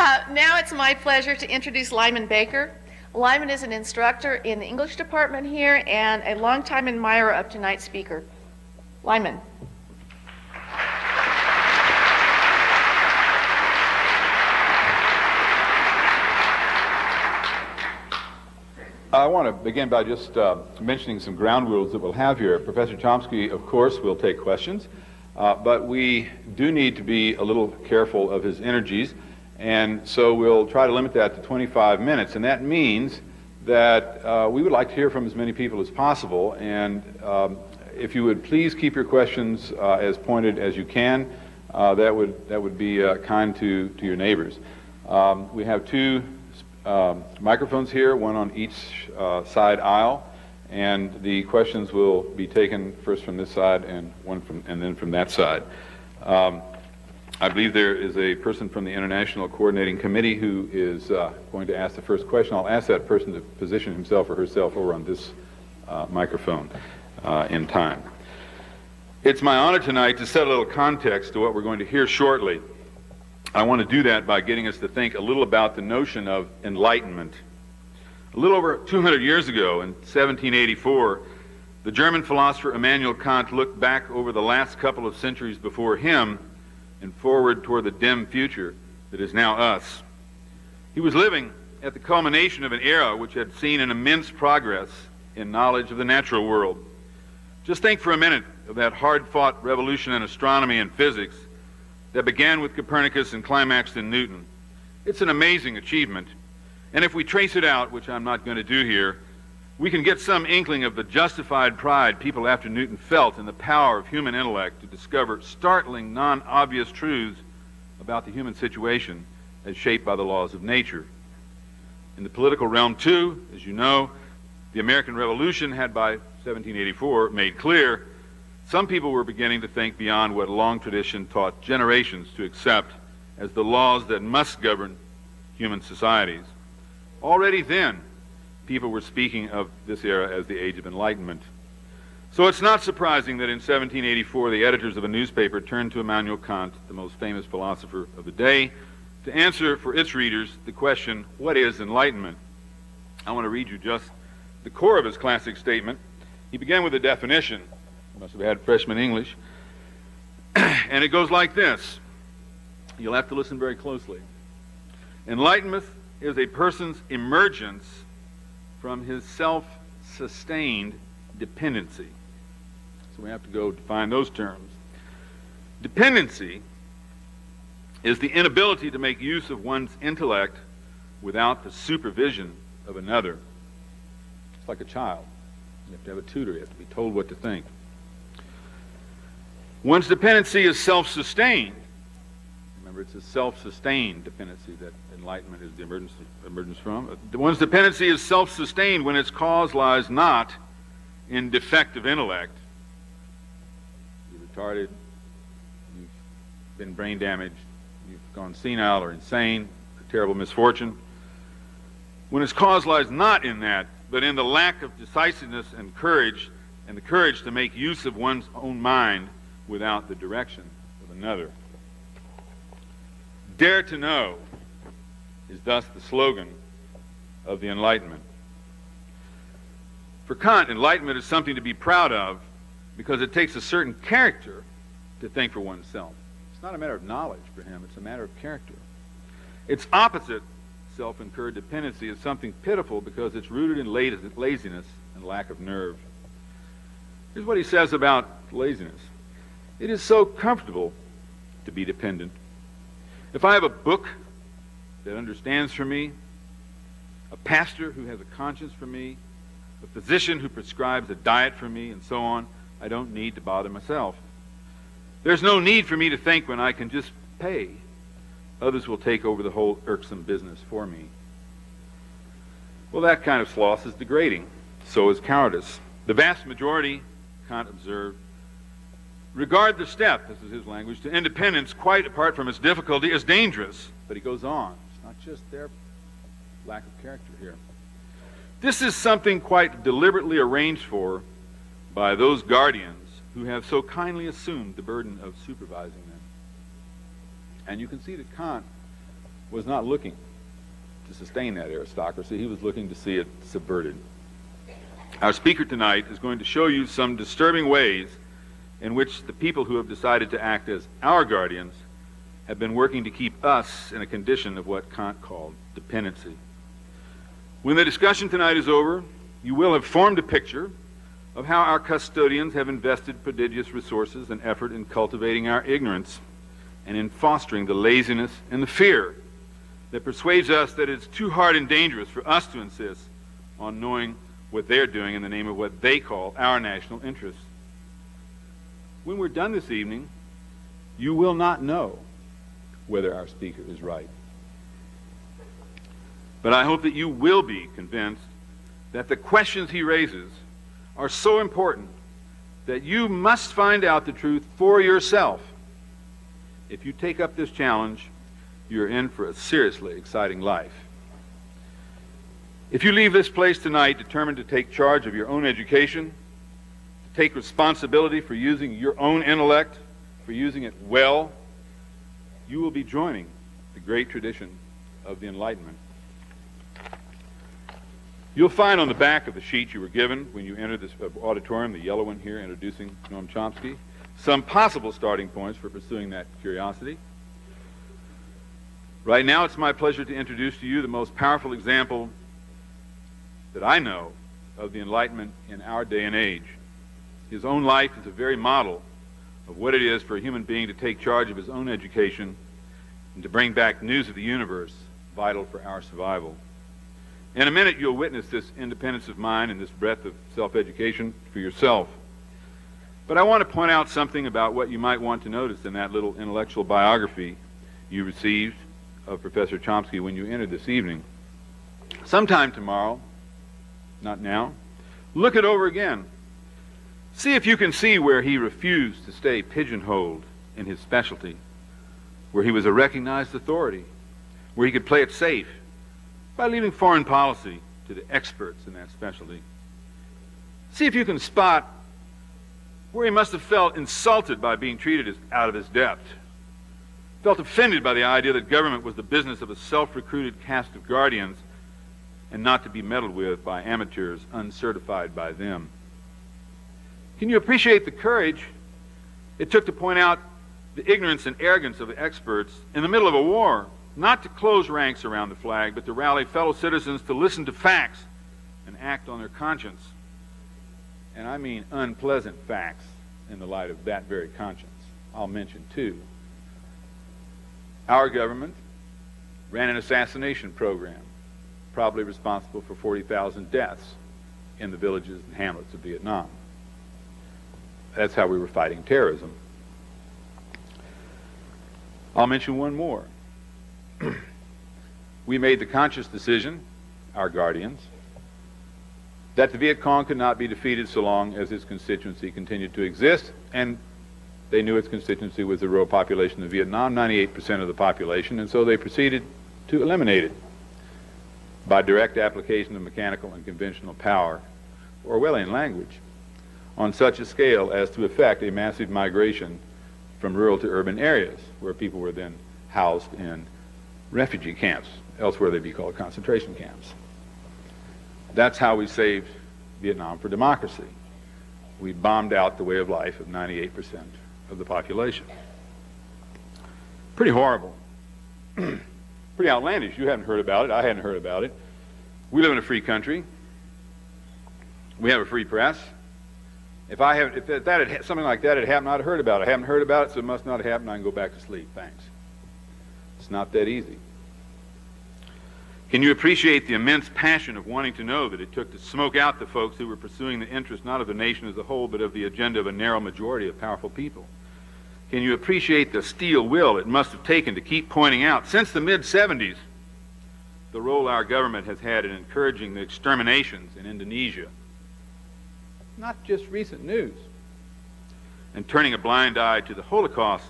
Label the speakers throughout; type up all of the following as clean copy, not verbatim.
Speaker 1: Now it's my pleasure to introduce Lyman Baker. Lyman is an instructor in the English department here and a longtime admirer of tonight's speaker. Lyman.
Speaker 2: I want to begin by just mentioning some ground rules that we'll have here. Professor Chomsky, of course, will take questions, but we do need to be a little careful of his energies, and so we'll try to limit that to 25 minutes, and that means that we would like to hear from as many people as possible, and if you would please keep your questions as pointed as you can, that would be kind to your neighbors. We have two microphones here, one on each side aisle, and the questions will be taken first from this side and then from that side. I believe there is a person from the International Coordinating Committee who is going to ask the first question. I'll ask that person to position himself or herself over on this microphone in time. It's my honor tonight to set a little context to what we're going to hear shortly. I want to do that by getting us to think a little about the notion of enlightenment. A little over 200 years ago, in 1784, the German philosopher Immanuel Kant looked back over the last couple of centuries before him and forward toward the dim future that is now us. He was living at the culmination of an era which had seen an immense progress in knowledge of the natural world. Just think for a minute of that hard-fought revolution in astronomy and physics that began with Copernicus and climaxed in Newton. It's an amazing achievement, and if we trace it out, which I'm not going to do here, we can get some inkling of the justified pride people after Newton felt in the power of human intellect to discover startling, non-obvious truths about the human situation as shaped by the laws of nature. In the political realm, too, as you know, the American Revolution had by 1784 made clear some people were beginning to think beyond what long tradition taught generations to accept as the laws that must govern human societies. Already then, people were speaking of this era as the Age of Enlightenment. So it's not surprising that in 1784, the editors of a newspaper turned to Immanuel Kant, the most famous philosopher of the day, to answer for its readers the question, what is enlightenment? I want to read you just the core of his classic statement. He began with a definition. Must have had freshman English. And it goes like this. You'll have to listen very closely. Enlightenment is a person's emergence from his self-sustained dependency. So we have to go define those terms. Dependency is the inability to make use of one's intellect without the supervision of another. It's like a child. You have to have a tutor. You have to be told what to think. One's dependency is self-sustained. Remember, it's a self-sustained dependency that enlightenment is the emergence from. One's dependency is self-sustained when its cause lies not in defective intellect. You're retarded, you've been brain damaged, you've gone senile or insane, a terrible misfortune. When its cause lies not in that, but in the lack of decisiveness and the courage to make use of one's own mind without the direction of another. Dare to know is thus the slogan of the Enlightenment. For Kant, enlightenment is something to be proud of because it takes a certain character to think for oneself. It's not a matter of knowledge for him, it's a matter of character. Its opposite, self-incurred dependency, is something pitiful because it's rooted in laziness and lack of nerve. Here's what he says about laziness. It is so comfortable to be dependent. If I have a book that understands for me, a pastor who has a conscience for me, a physician who prescribes a diet for me, and so on, I don't need to bother myself. There's no need for me to think when I can just pay. Others will take over the whole irksome business for me. Well, that kind of sloth is degrading. So is cowardice. The vast majority, Kant observed, regard the step, this is his language, to independence, quite apart from its difficulty, as dangerous. But he goes on. It's not just their lack of character here. This is something quite deliberately arranged for by those guardians who have so kindly assumed the burden of supervising them. And you can see that Kant was not looking to sustain that aristocracy. He was looking to see it subverted. Our speaker tonight is going to show you some disturbing ways in which the people who have decided to act as our guardians have been working to keep us in a condition of what Kant called dependency. When the discussion tonight is over, you will have formed a picture of how our custodians have invested prodigious resources and effort in cultivating our ignorance and in fostering the laziness and the fear that persuades us that it's too hard and dangerous for us to insist on knowing what they're doing in the name of what they call our national interests. When we're done this evening, you will not know whether our speaker is right. But I hope that you will be convinced that the questions he raises are so important that you must find out the truth for yourself. If you take up this challenge, you're in for a seriously exciting life. If you leave this place tonight determined to take charge of your own education, to take responsibility for using your own intellect, for using it well, you will be joining the great tradition of the Enlightenment. You'll find on the back of the sheet you were given when you entered this auditorium, the yellow one here introducing Noam Chomsky, some possible starting points for pursuing that curiosity. Right now, it's my pleasure to introduce to you the most powerful example that I know of the Enlightenment in our day and age. His own life is a very model of what it is for a human being to take charge of his own education and to bring back news of the universe, vital for our survival. In a minute, you'll witness this independence of mind and this breadth of self-education for yourself. But I want to point out something about what you might want to notice in that little intellectual biography you received of Professor Chomsky when you entered this evening. Sometime tomorrow, not now, look it over again. See if you can see where he refused to stay pigeonholed in his specialty, where he was a recognized authority, where he could play it safe by leaving foreign policy to the experts in that specialty. See if you can spot where he must have felt insulted by being treated as out of his depth, felt offended by the idea that government was the business of a self-recruited caste of guardians and not to be meddled with by amateurs uncertified by them. Can you appreciate the courage it took to point out the ignorance and arrogance of the experts in the middle of a war, not to close ranks around the flag, but to rally fellow citizens to listen to facts and act on their conscience? And I mean unpleasant facts in the light of that very conscience. I'll mention two. Our government ran an assassination program, probably responsible for 40,000 deaths in the villages and hamlets of Vietnam. That's how we were fighting terrorism. I'll mention one more. We made the conscious decision, our guardians, that the Viet Cong could not be defeated so long as its constituency continued to exist, and they knew its constituency was the rural population of Vietnam, 98% of the population, and so they proceeded to eliminate it by direct application of mechanical and conventional power, Orwellian language, on such a scale as to effect a massive migration from rural to urban areas, where people were then housed in refugee camps. Elsewhere they'd be called concentration camps. That's how we saved Vietnam for democracy. We bombed out the way of life of 98% of the population. Pretty horrible. Pretty outlandish. You haven't heard about it. I hadn't heard about it. We live in a free country. We have a free press. If something like that had happened, I'd have heard about it. I haven't heard about it, so it must not have happened. I can go back to sleep. Thanks. It's not that easy. Can you appreciate the immense passion of wanting to know that it took to smoke out the folks who were pursuing the interest not of the nation as a whole, but of the agenda of a narrow majority of powerful people? Can you appreciate the steel will it must have taken to keep pointing out, since the mid-'70s, the role our government has had in encouraging the exterminations in Indonesia? Not just recent news. And turning a blind eye to the Holocaust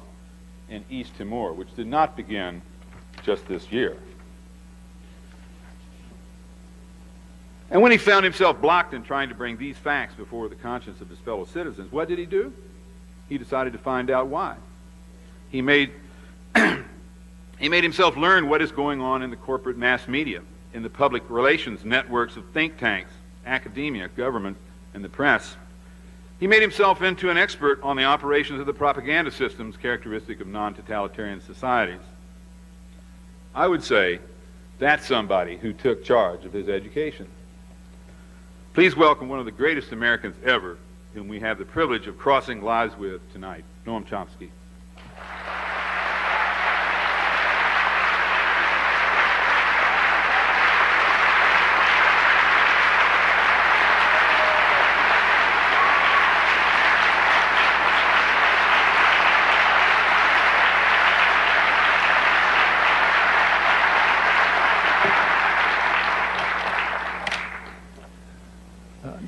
Speaker 2: in East Timor, which did not begin just this year. And when he found himself blocked in trying to bring these facts before the conscience of his fellow citizens, what did he do? He decided to find out why. He made He made himself learn what is going on in the corporate mass media, in the public relations networks of think tanks, academia, government, and the press. He made himself into an expert on the operations of the propaganda systems characteristic of non-totalitarian societies. I would say that's somebody who took charge of his education. Please welcome one of the greatest Americans ever, whom we have the privilege of crossing lives with tonight, Noam Chomsky.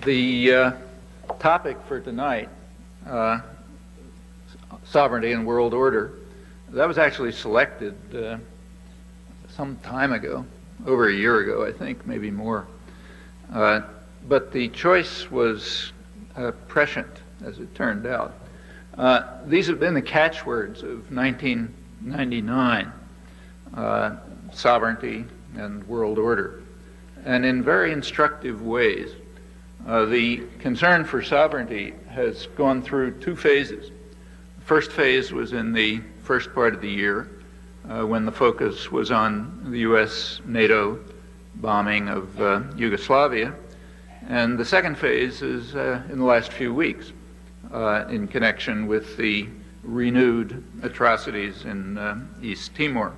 Speaker 3: The topic for tonight, sovereignty and world order, that was actually selected some time ago, over a year ago, I think, maybe more. But the choice was prescient, as it turned out. These have been the catchwords of 1999, sovereignty and world order, and in very instructive ways. The concern for sovereignty has gone through two phases. The first phase was in the first part of the year, when the focus was on the U.S. NATO bombing of Yugoslavia. And the second phase is in the last few weeks, in connection with the renewed atrocities in East Timor.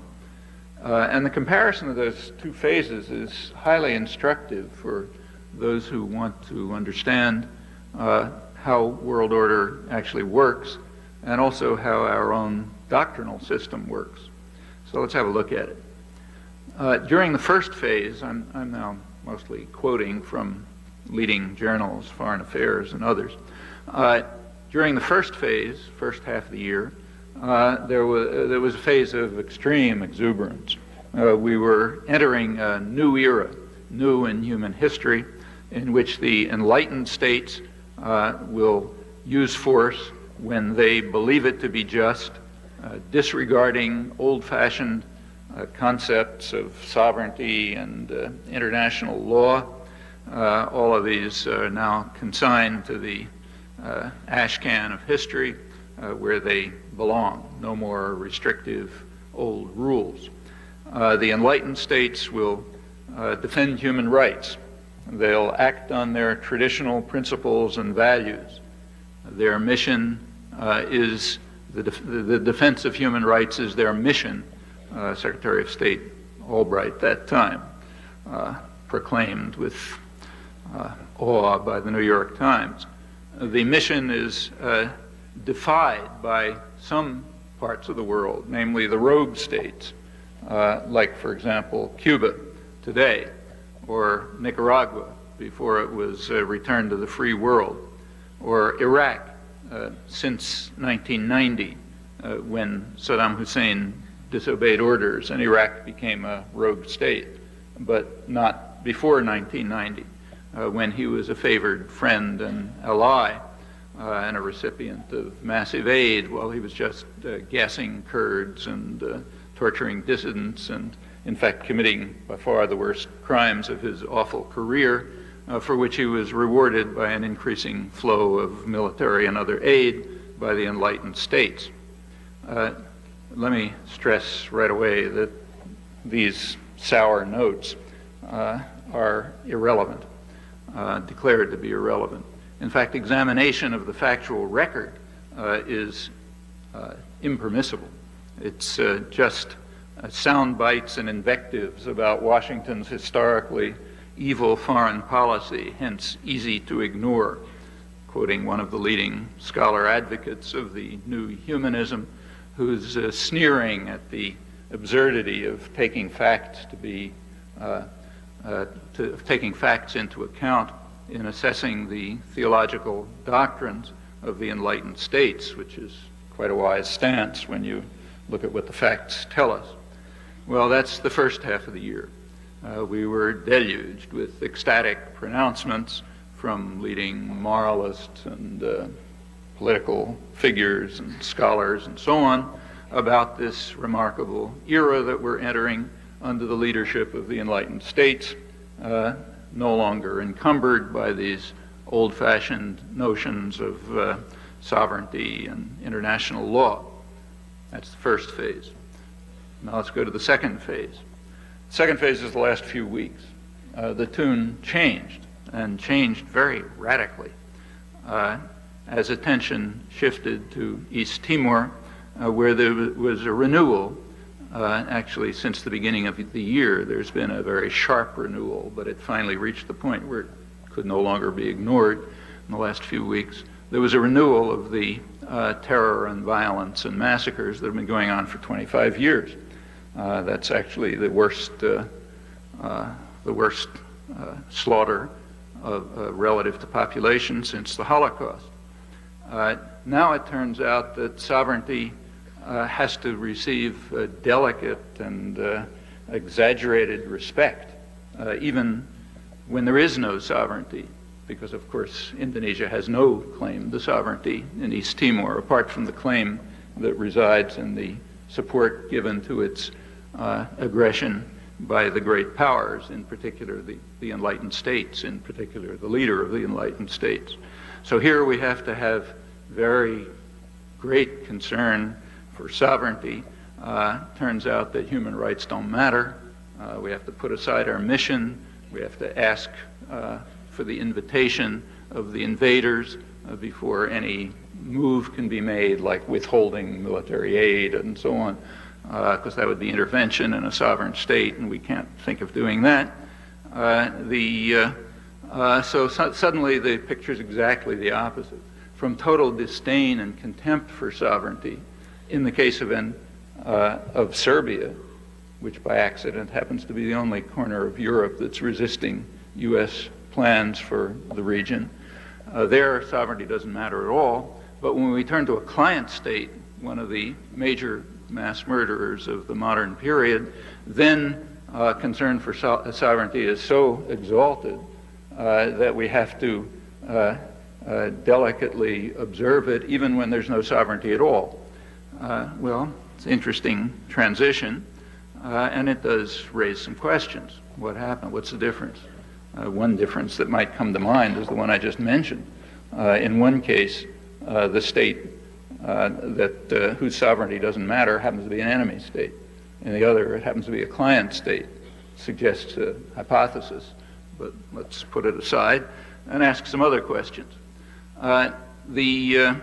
Speaker 3: And the comparison of those two phases is highly instructive for those who want to understand how world order actually works, and also how our own doctrinal system works. So let's have a look at it. During the first phase, I'm now mostly quoting from leading journals, Foreign Affairs and others. During the first phase, first half of the year, there was a phase of extreme exuberance. We were entering a new era, new in human history, in which the enlightened states will use force when they believe it to be just, disregarding old-fashioned concepts of sovereignty and international law. All of these are now consigned to the ash can of history, where they belong. No more restrictive old rules. The enlightened states will defend human rights. They'll act on their traditional principles and values. Their mission is the defense of human rights is their mission, Secretary of State Albright that time proclaimed with awe by the New York Times. The mission is defied by some parts of the world, namely the rogue states, like, for example, Cuba today, or Nicaragua before it was returned to the free world, or Iraq since 1990, when Saddam Hussein disobeyed orders and Iraq became a rogue state, but not before 1990, when he was a favored friend and ally and a recipient of massive aid while he was just gassing Kurds and torturing dissidents and, in fact, committing by far the worst crimes of his awful career, for which he was rewarded by an increasing flow of military and other aid by the enlightened states. Let me stress right away that these sour notes are irrelevant, declared to be irrelevant. In fact, examination of the factual record is impermissible. It's just sound bites and invectives about Washington's historically evil foreign policy, hence easy to ignore, quoting one of the leading scholar advocates of the new humanism, who's sneering at the absurdity of taking facts taking facts into account in assessing the theological doctrines of the enlightened states, which is quite a wise stance when you look at what the facts tell us. Well, that's the first half of the year. We were deluged with ecstatic pronouncements from leading moralists and political figures and scholars and so on about this remarkable era that we're entering under the leadership of the Enlightened States, no longer encumbered by these old-fashioned notions of sovereignty and international law. That's the first phase. Now let's go to the second phase. The second phase is the last few weeks. The tune changed, and changed very radically, as attention shifted to East Timor, where there was a renewal. Actually, since the beginning of the year, there's been a very sharp renewal, but it finally reached the point where it could no longer be ignored in the last few weeks. There was a renewal of the terror and violence and massacres that have been going on for 25 years. That's actually the worst slaughter relative to population since the Holocaust. Now it turns out that sovereignty has to receive delicate and exaggerated respect, even when there is no sovereignty, because of course Indonesia has no claim to sovereignty in East Timor, apart from the claim that resides in the support given to its aggression by the great powers, in particular the Enlightened States, in particular the leader of the Enlightened States. So here we have to have very great concern for sovereignty. Turns out that human rights don't matter. We have to put aside our mission. We have to ask for the invitation of the invaders before any move can be made, like withholding military aid and so on, because that would be intervention in a sovereign state, and we can't think of doing that. So suddenly the picture is exactly the opposite. From total disdain and contempt for sovereignty, in the case of Serbia, which by accident happens to be the only corner of Europe that's resisting U.S. plans for the region, their sovereignty doesn't matter at all. But when we turn to a client state, one of the major mass murderers of the modern period, then concern for sovereignty is so exalted that we have to delicately observe it, even when there's no sovereignty at all. Well, it's an interesting transition, and it does raise some questions. What happened? What's the difference? One difference that might come to mind is the one I just mentioned. In one case, the state whose sovereignty doesn't matter happens to be an enemy state. In the other, it happens to be a client state. Suggests a hypothesis, but let's put it aside and ask some other questions. The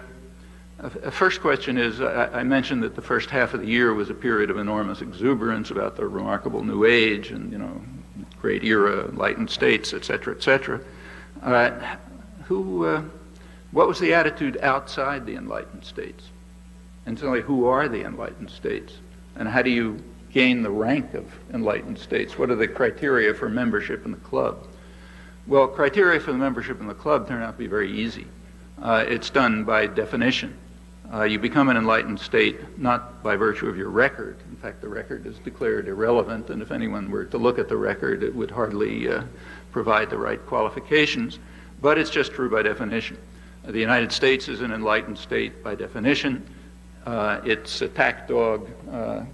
Speaker 3: first question is, I mentioned that the first half of the year was a period of enormous exuberance about the remarkable new age and, great era, enlightened states, et cetera, et cetera. What was the attitude outside the enlightened states? And certainly, who are the enlightened states? And how do you gain the rank of enlightened states? What are the criteria for membership in the club? Well, criteria for the membership in the club turn out to be very easy. It's done by definition. You become an enlightened state not by virtue of your record. In fact, the record is declared irrelevant, and if anyone were to look at the record, it would hardly provide the right qualifications, but it's just true by definition. The United States is an enlightened state by definition. It's a attack dog.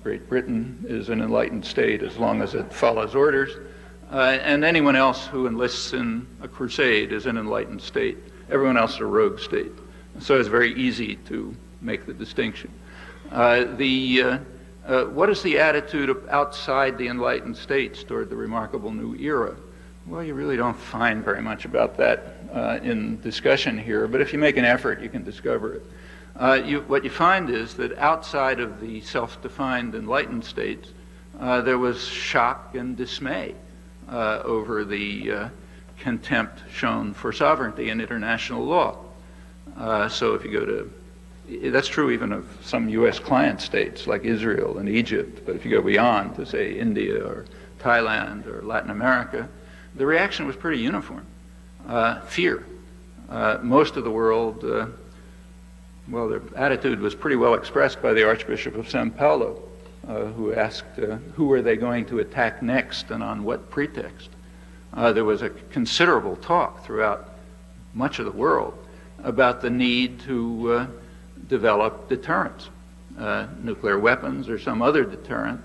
Speaker 3: Great Britain is an enlightened state as long as it follows orders. And anyone else who enlists in a crusade is an enlightened state. Everyone else is a rogue state. So it's very easy to make the distinction. What is the attitude of outside the enlightened states toward the remarkable new era? Well, you really don't find very much about that in discussion here, but if you make an effort, you can discover it. What you find is that outside of the self-defined enlightened states, there was shock and dismay over the contempt shown for sovereignty and international law. So if you go to, that's true even of some U.S. client states like Israel and Egypt, but if you go beyond to, say, India or Thailand or Latin America, the reaction was pretty uniform. Fear. Most of the world, well, their attitude was pretty well expressed by the Archbishop of São Paulo, who asked, who are they going to attack next and on what pretext? There was a considerable talk throughout much of the world about the need to develop deterrence. nuclear weapons or some other deterrent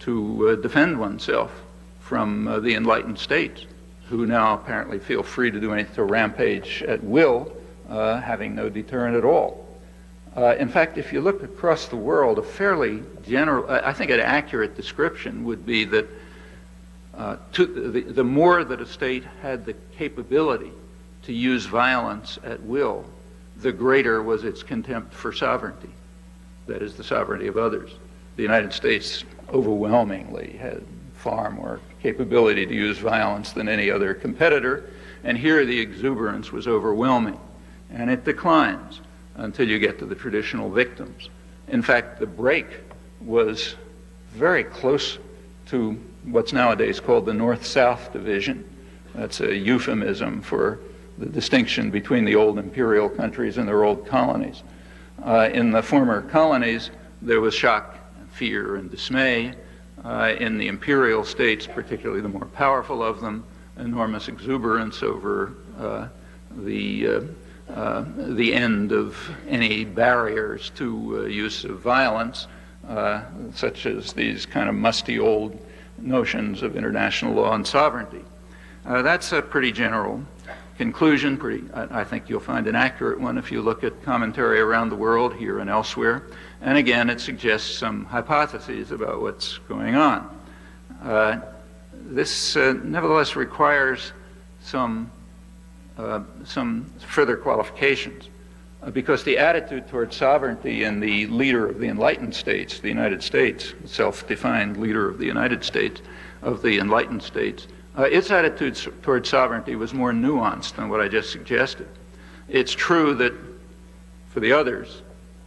Speaker 3: to defend oneself from the enlightened states, who now apparently feel free to do anything, to rampage at will, having no deterrent at all. In fact, if you look across the world, a fairly general, I think an accurate description would be that the more that a state had the capability to use violence at will, the greater was its contempt for sovereignty, that is, the sovereignty of others. The United States overwhelmingly had far more capability to use violence than any other competitor, and here the exuberance was overwhelming, and it declines until you get to the traditional victims. In fact, the break was very close to what's nowadays called the North-South division. That's a euphemism for the distinction between the old imperial countries and their old colonies. In the former colonies, there was shock, fear, and dismay. In the imperial states, particularly the more powerful of them, enormous exuberance over the end of any barriers to use of violence, such as these kind of musty old notions of international law and sovereignty. That's a pretty general conclusion. I think you'll find an accurate one if you look at commentary around the world, here and elsewhere. And again, it suggests some hypotheses about what's going on. This nevertheless requires some further qualifications, because the attitude towards sovereignty in the leader of the enlightened states, the United States, self-defined leader of the United States, of the enlightened states, its attitude towards sovereignty was more nuanced than what I just suggested. It's true that for the others,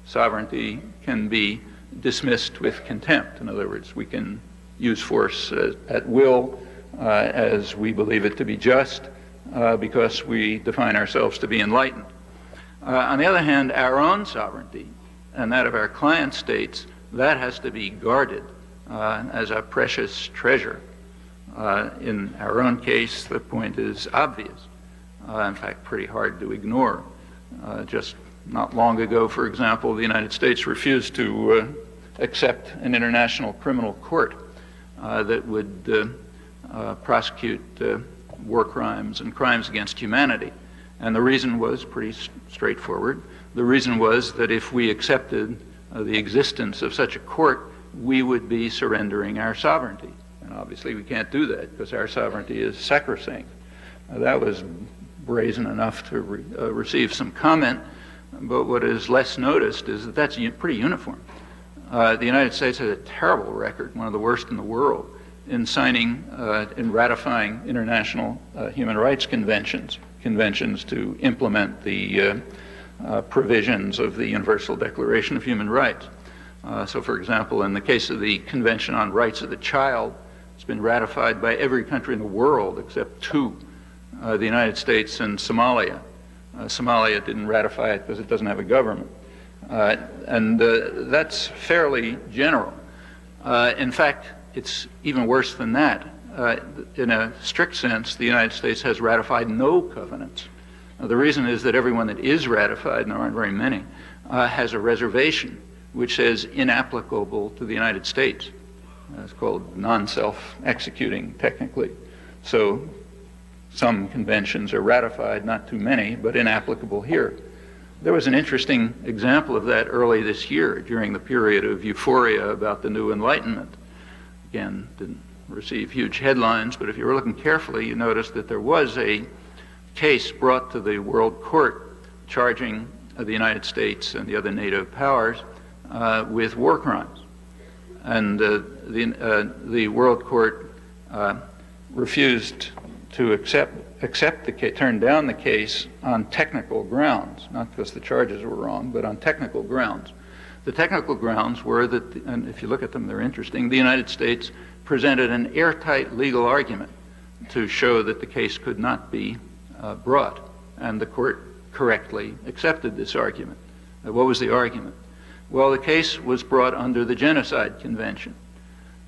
Speaker 3: sovereignty can be dismissed with contempt. In other words, we can use force at will as we believe it to be just, because we define ourselves to be enlightened. On the other hand, our own sovereignty and that of our client states, that has to be guarded as a precious treasure. In our own case, the point is obvious, in fact, pretty hard to ignore. Just not long ago, for example, the United States refused to accept an international criminal court that would prosecute war crimes and crimes against humanity. And the reason was pretty straightforward. The reason was that if we accepted the existence of such a court, we would be surrendering our sovereignty. And obviously we can't do that because our sovereignty is sacrosanct. That was brazen enough to receive some comment, but what is less noticed is that that's pretty uniform. The United States has a terrible record, one of the worst in the world, in signing, in ratifying international human rights conventions to implement the provisions of the Universal Declaration of Human Rights. So, for example, in the case of the Convention on Rights of the Child, it's been ratified by every country in the world except two, the United States and Somalia. Somalia didn't ratify it because it doesn't have a government. And that's fairly general. In fact, it's even worse than that. In a strict sense, the United States has ratified no covenants. Now, the reason is that everyone that is ratified, and there aren't very many, has a reservation which says inapplicable to the United States. It's called non-self-executing, technically. So some conventions are ratified, not too many, but inapplicable here. There was an interesting example of that early this year during the period of euphoria about the new Enlightenment. Again, didn't receive huge headlines, but if you were looking carefully, you noticed that there was a case brought to the World Court charging the United States and the other NATO powers with war crimes. And the World Court refused to accept the case, turned down the case on technical grounds, not because the charges were wrong, but on technical grounds. The technical grounds were that, and if you look at them, they're interesting, the United States presented an airtight legal argument to show that the case could not be brought, and the court correctly accepted this argument. What was the argument? Well, the case was brought under the Genocide Convention.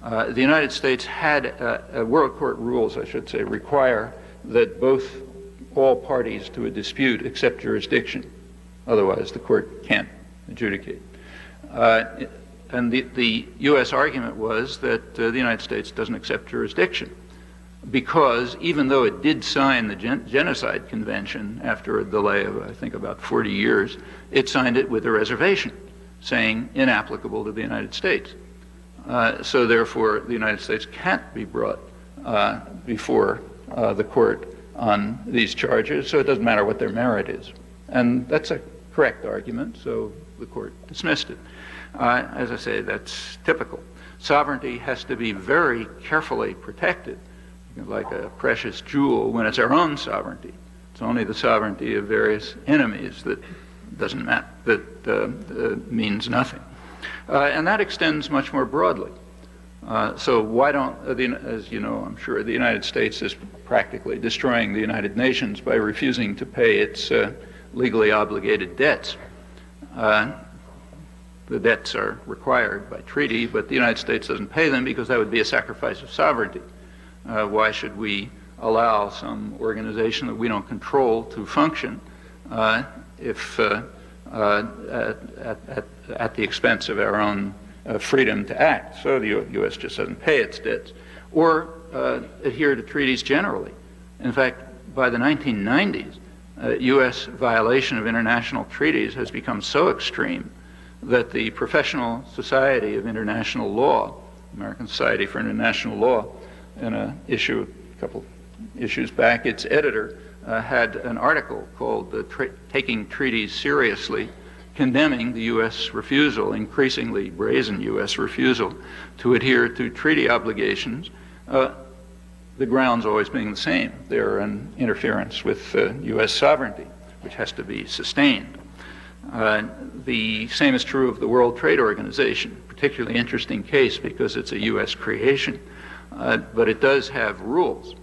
Speaker 3: The United States had World Court rules, I should say, require that all parties to a dispute accept jurisdiction. Otherwise, the court can't adjudicate. and the U.S. argument was that the United States doesn't accept jurisdiction because even though it did sign the Genocide Convention after a delay of, I think, about 40 years, it signed it with a reservation saying inapplicable to the United States. So therefore, the United States can't be brought before the court on these charges, so it doesn't matter what their merit is. And that's a correct argument, so the court dismissed it. As I say, that's typical. Sovereignty has to be very carefully protected, like a precious jewel, when it's our own sovereignty. It's only the sovereignty of various enemies that doesn't matter, that means nothing. And that extends much more broadly. So why don't, as you know, I'm sure, the United States is practically destroying the United Nations by refusing to pay its legally obligated debts. The debts are required by treaty, but the United States doesn't pay them because that would be a sacrifice of sovereignty. Why should we allow some organization that we don't control to function if at the expense of our own freedom to act? So the U.S. just doesn't pay its debts or adhere to treaties generally. In fact, by the 1990s, U.S. violation of international treaties has become so extreme that the Professional Society of International Law, American Society for International Law, in a couple issues back, its editor had an article called Taking Treaties Seriously, condemning the U.S. refusal, increasingly brazen U.S. refusal, to adhere to treaty obligations, the grounds always being the same. They're an interference with U.S. sovereignty, which has to be sustained. The same is true of the World Trade Organization, particularly interesting case because it's a U.S. creation, but it does have rules.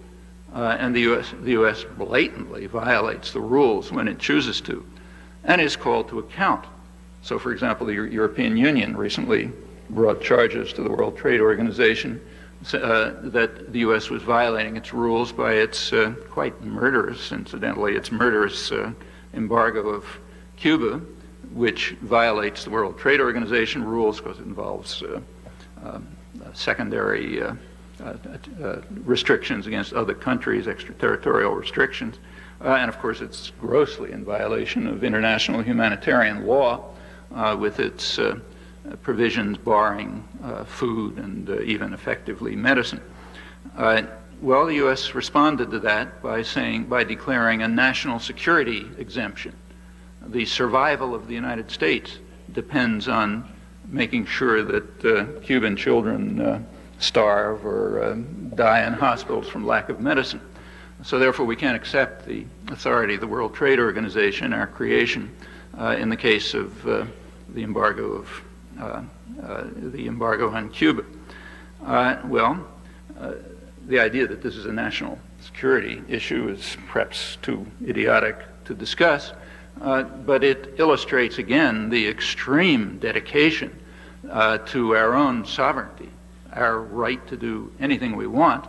Speaker 3: And the U.S. blatantly violates the rules when it chooses to, and is called to account. So, for example, the European Union recently brought charges to the World Trade Organization that the U.S. was violating its rules by its quite murderous, incidentally, its murderous embargo of Cuba, which violates the World Trade Organization rules because it involves secondary restrictions against other countries, extraterritorial restrictions. And of course, it's grossly in violation of international humanitarian law with its provisions barring food and even effectively medicine. Well, the U.S. responded to that by declaring a national security exemption. The survival of the United States depends on making sure that Cuban children starve or die in hospitals from lack of medicine. So therefore, we can't accept the authority of the World Trade Organization, our creation, in the case of the embargo on Cuba. The idea that this is a national security issue is perhaps too idiotic to discuss, but it illustrates again the extreme dedication to our own sovereignty, our right to do anything we want,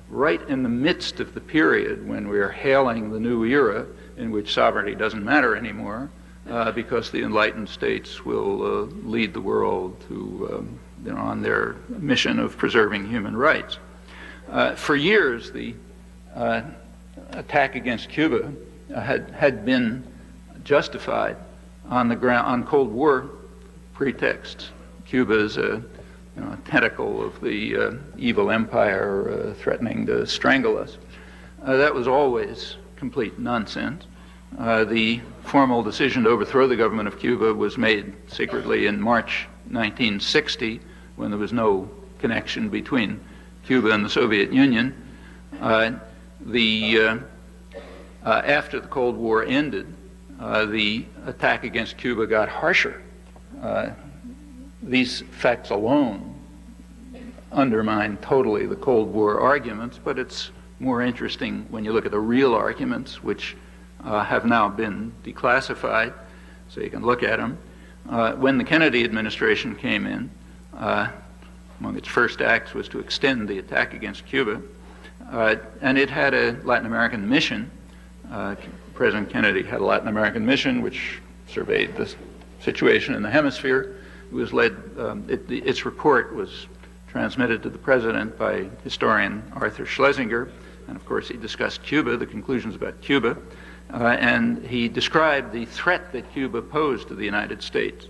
Speaker 3: right in the midst of the period when we are hailing the new era in which sovereignty doesn't matter anymore, because the enlightened states will lead the world to, on their mission of preserving human rights. For years, the attack against Cuba had been justified on Cold War pretexts. Cuba is a tentacle of the evil empire threatening to strangle us. That was always complete nonsense. The formal decision to overthrow the government of Cuba was made secretly in March 1960, when there was no connection between Cuba and the Soviet Union. After the Cold War ended, the attack against Cuba got harsher. These facts alone undermine totally the Cold War arguments, but it's more interesting when you look at the real arguments, which have now been declassified, so you can look at them. When the Kennedy administration came in, among its first acts was to extend the attack against Cuba, and it had a Latin American mission. President Kennedy had a Latin American mission which surveyed the situation in the hemisphere. its report was transmitted to the president by historian Arthur Schlesinger, and of course he discussed Cuba, the conclusions about Cuba, and he described the threat that Cuba posed to the United States.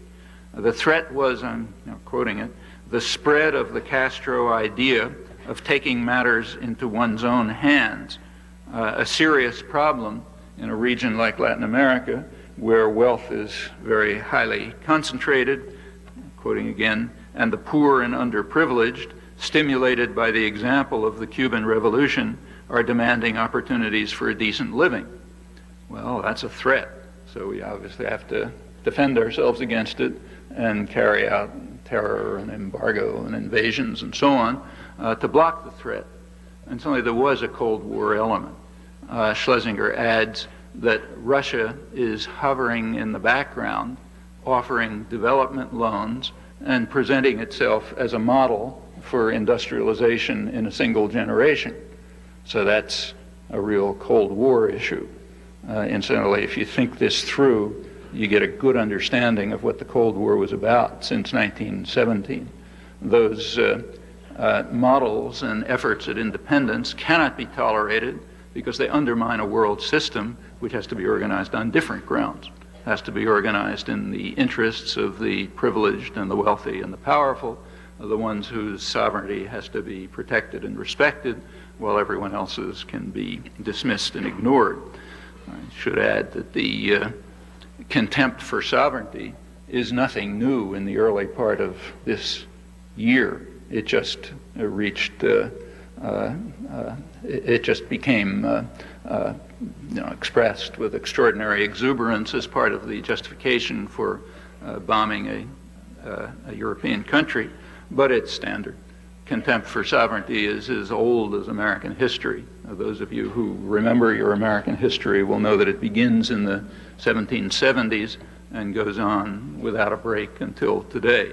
Speaker 3: The threat was, I'm now quoting it, the spread of the Castro idea of taking matters into one's own hands, a serious problem in a region like Latin America where wealth is very highly concentrated, quoting again, and the poor and underprivileged, stimulated by the example of the Cuban Revolution, are demanding opportunities for a decent living. Well, that's a threat, so we obviously have to defend ourselves against it and carry out terror and embargo and invasions and so on to block the threat. And certainly there was a Cold War element. Schlesinger adds that Russia is hovering in the background, offering development loans and presenting itself as a model for industrialization in a single generation. So that's a real Cold War issue. Incidentally, if you think this through, you get a good understanding of what the Cold War was about since 1917. Those models and efforts at independence cannot be tolerated because they undermine a world system which has to be organized on different grounds. It has to be organized in the interests of the privileged and the wealthy and the powerful, the ones whose sovereignty has to be protected and respected, while everyone else's can be dismissed and ignored. I should add that the contempt for sovereignty is nothing new in the early part of this year. It just it just became expressed with extraordinary exuberance as part of the justification for bombing a European country, but it's standard. Contempt for sovereignty is as old as American history. Those of you who remember your American history will know that it begins in the 1770s and goes on without a break until today.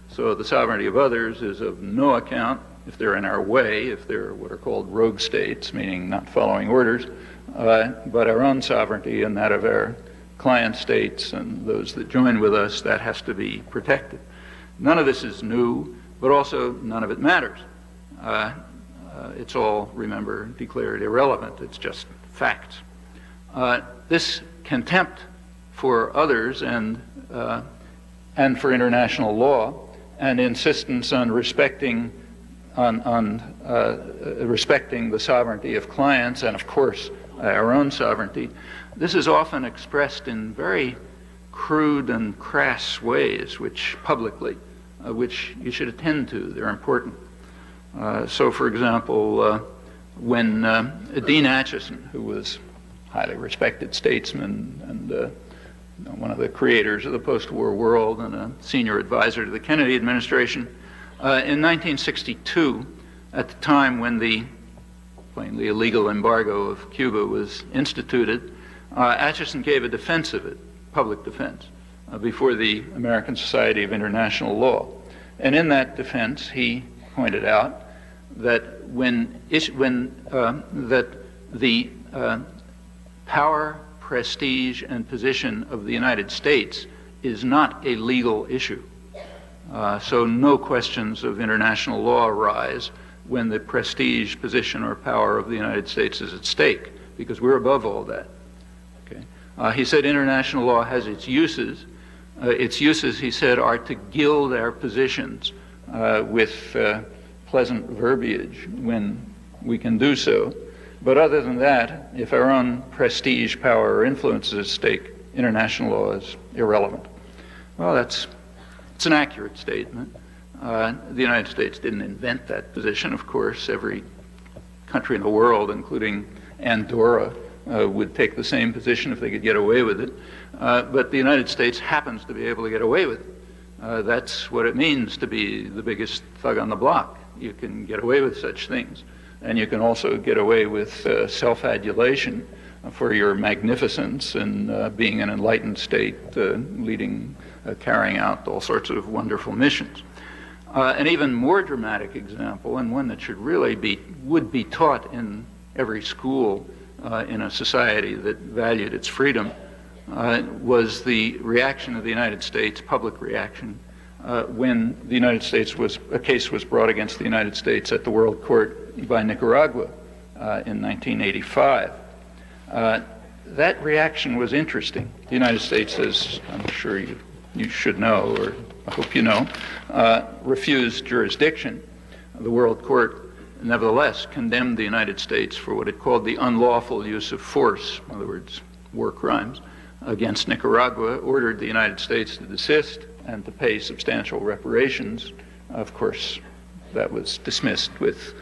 Speaker 3: So the sovereignty of others is of no account if they're in our way, if they're what are called rogue states, meaning not following orders, but our own sovereignty and that of our client states and those that join with us, that has to be protected. None of this is new, but also none of it matters. It's all, remember, declared irrelevant. It's just facts. This contempt for others and for international law and insistence on respecting respecting the sovereignty of clients and, of course, our own sovereignty, this is often expressed in very crude and crass ways, which publicly, which you should attend to. They're important. So, for example, when Dean Acheson, who was a highly respected statesman and one of the creators of the post-war world and a senior advisor to the Kennedy administration, in 1962, at the time when the plainly illegal embargo of Cuba was instituted, Acheson gave a defense of it, public defense, before the American Society of International Law. And in that defense, he pointed out that that the power, prestige, and position of the United States is not a legal issue. So no questions of international law arise when the prestige, position, or power of the United States is at stake, because we're above all that. Okay? He said international law has its uses. Its uses, he said, are to gild our positions with pleasant verbiage when we can do so. But other than that, if our own prestige, power, or influence is at stake, international law is irrelevant. Well, it's an accurate statement. The United States didn't invent that position, of course. Every country in the world, including Andorra, would take the same position if they could get away with it. But the United States happens to be able to get away with it. That's what it means to be the biggest thug on the block. You can get away with such things. And you can also get away with self-adulation for your magnificence and being an enlightened state, carrying out all sorts of wonderful missions. An even more dramatic example, and one that would be taught in every school in a society that valued its freedom, was the reaction of the United States, public reaction, when the United States a case was brought against the United States at the World Court by Nicaragua in 1985. That reaction was interesting. The United States, as I'm sure you should know, or I hope you know, refused jurisdiction. The World Court nevertheless condemned the United States for what it called the unlawful use of force, in other words, war crimes, against Nicaragua, ordered the United States to desist and to pay substantial reparations. Of course, that was dismissed with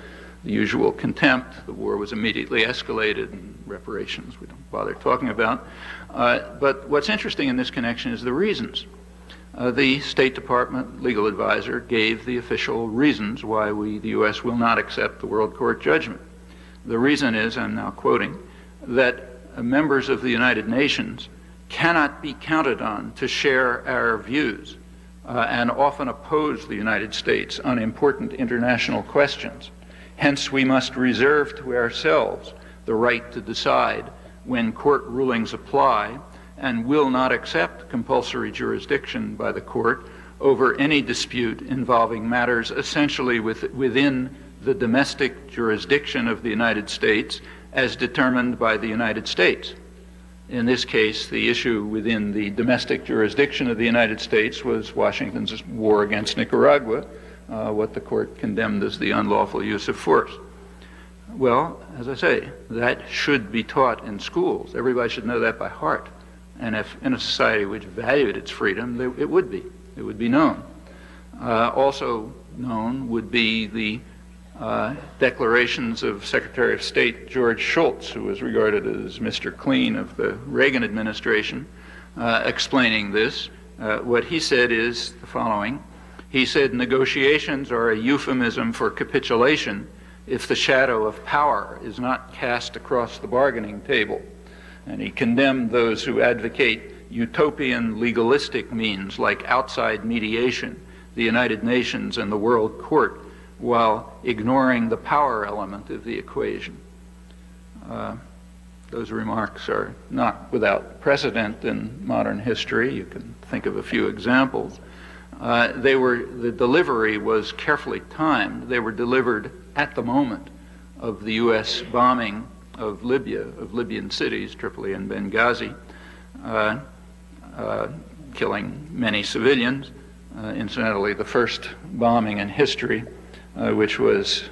Speaker 3: the usual contempt. The war was immediately escalated, and reparations we don't bother talking about. But what's interesting in this connection is the reasons. The State Department legal advisor gave the official reasons why the U.S. will not accept the World Court judgment. The reason is, I'm now quoting, that members of the United Nations cannot be counted on to share our views and often oppose the United States on important international questions. Hence, we must reserve to ourselves the right to decide when court rulings apply and will not accept compulsory jurisdiction by the court over any dispute involving matters essentially within the domestic jurisdiction of the United States as determined by the United States. In this case, the issue within the domestic jurisdiction of the United States was Washington's war against Nicaragua, what the court condemned as the unlawful use of force. Well, as I say, that should be taught in schools. Everybody should know that by heart. And if in a society which valued its freedom, it would be known. Also known would be the declarations of Secretary of State George Shultz, who was regarded as Mr. Clean of the Reagan administration, explaining this. What he said is the following. He said, negotiations are a euphemism for capitulation if the shadow of power is not cast across the bargaining table. And he condemned those who advocate utopian legalistic means like outside mediation, the United Nations, and the World Court, while ignoring the power element of the equation. Those remarks are not without precedent in modern history. You can think of a few examples. The delivery was carefully timed. They were delivered at the moment of the U.S. bombing of Libya, of Libyan cities, Tripoli and Benghazi, killing many civilians. Incidentally, the first bombing in history, which was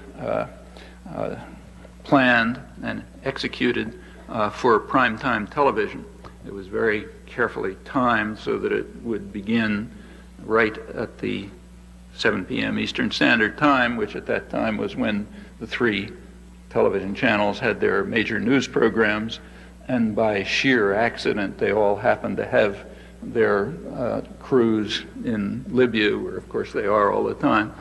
Speaker 3: planned and executed for primetime television. It was very carefully timed so that it would begin right at the 7 p.m. Eastern Standard Time, which at that time was when the three television channels had their major news programs, and by sheer accident they all happened to have their crews in Libya, where of course they are all the time,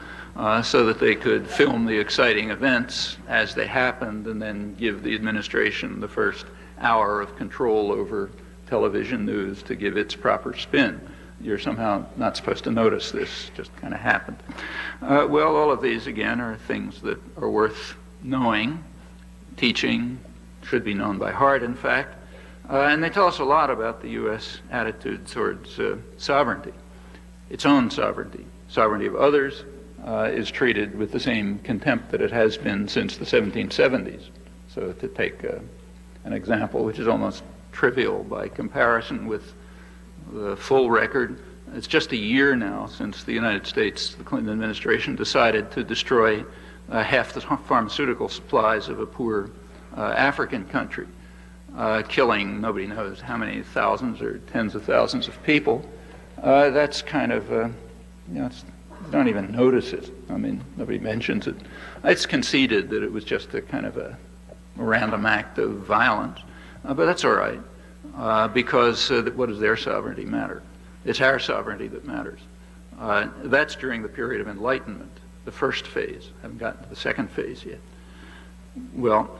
Speaker 3: so that they could film the exciting events as they happened and then give the administration the first hour of control over television news to give its proper spin. You're somehow not supposed to notice this, just kind of happened. Well, all of these, again, are things that are worth knowing, teaching, should be known by heart, in fact, and they tell us a lot about the U.S. attitude towards sovereignty, its own sovereignty. Sovereignty of others is treated with the same contempt that it has been since the 1770s. So to take an example which is almost trivial by comparison with the full record, it's just a year now since the United States, the Clinton administration, decided to destroy half the pharmaceutical supplies of a poor African country, killing nobody knows how many thousands or tens of thousands of people. That's kind of, you don't even notice it. I mean, nobody mentions it. It's conceded that it was just a kind of a random act of violence, but that's all right, because what does their sovereignty matter? It's our sovereignty that matters. That's during the period of enlightenment, the first phase. I haven't gotten to the second phase yet. Well,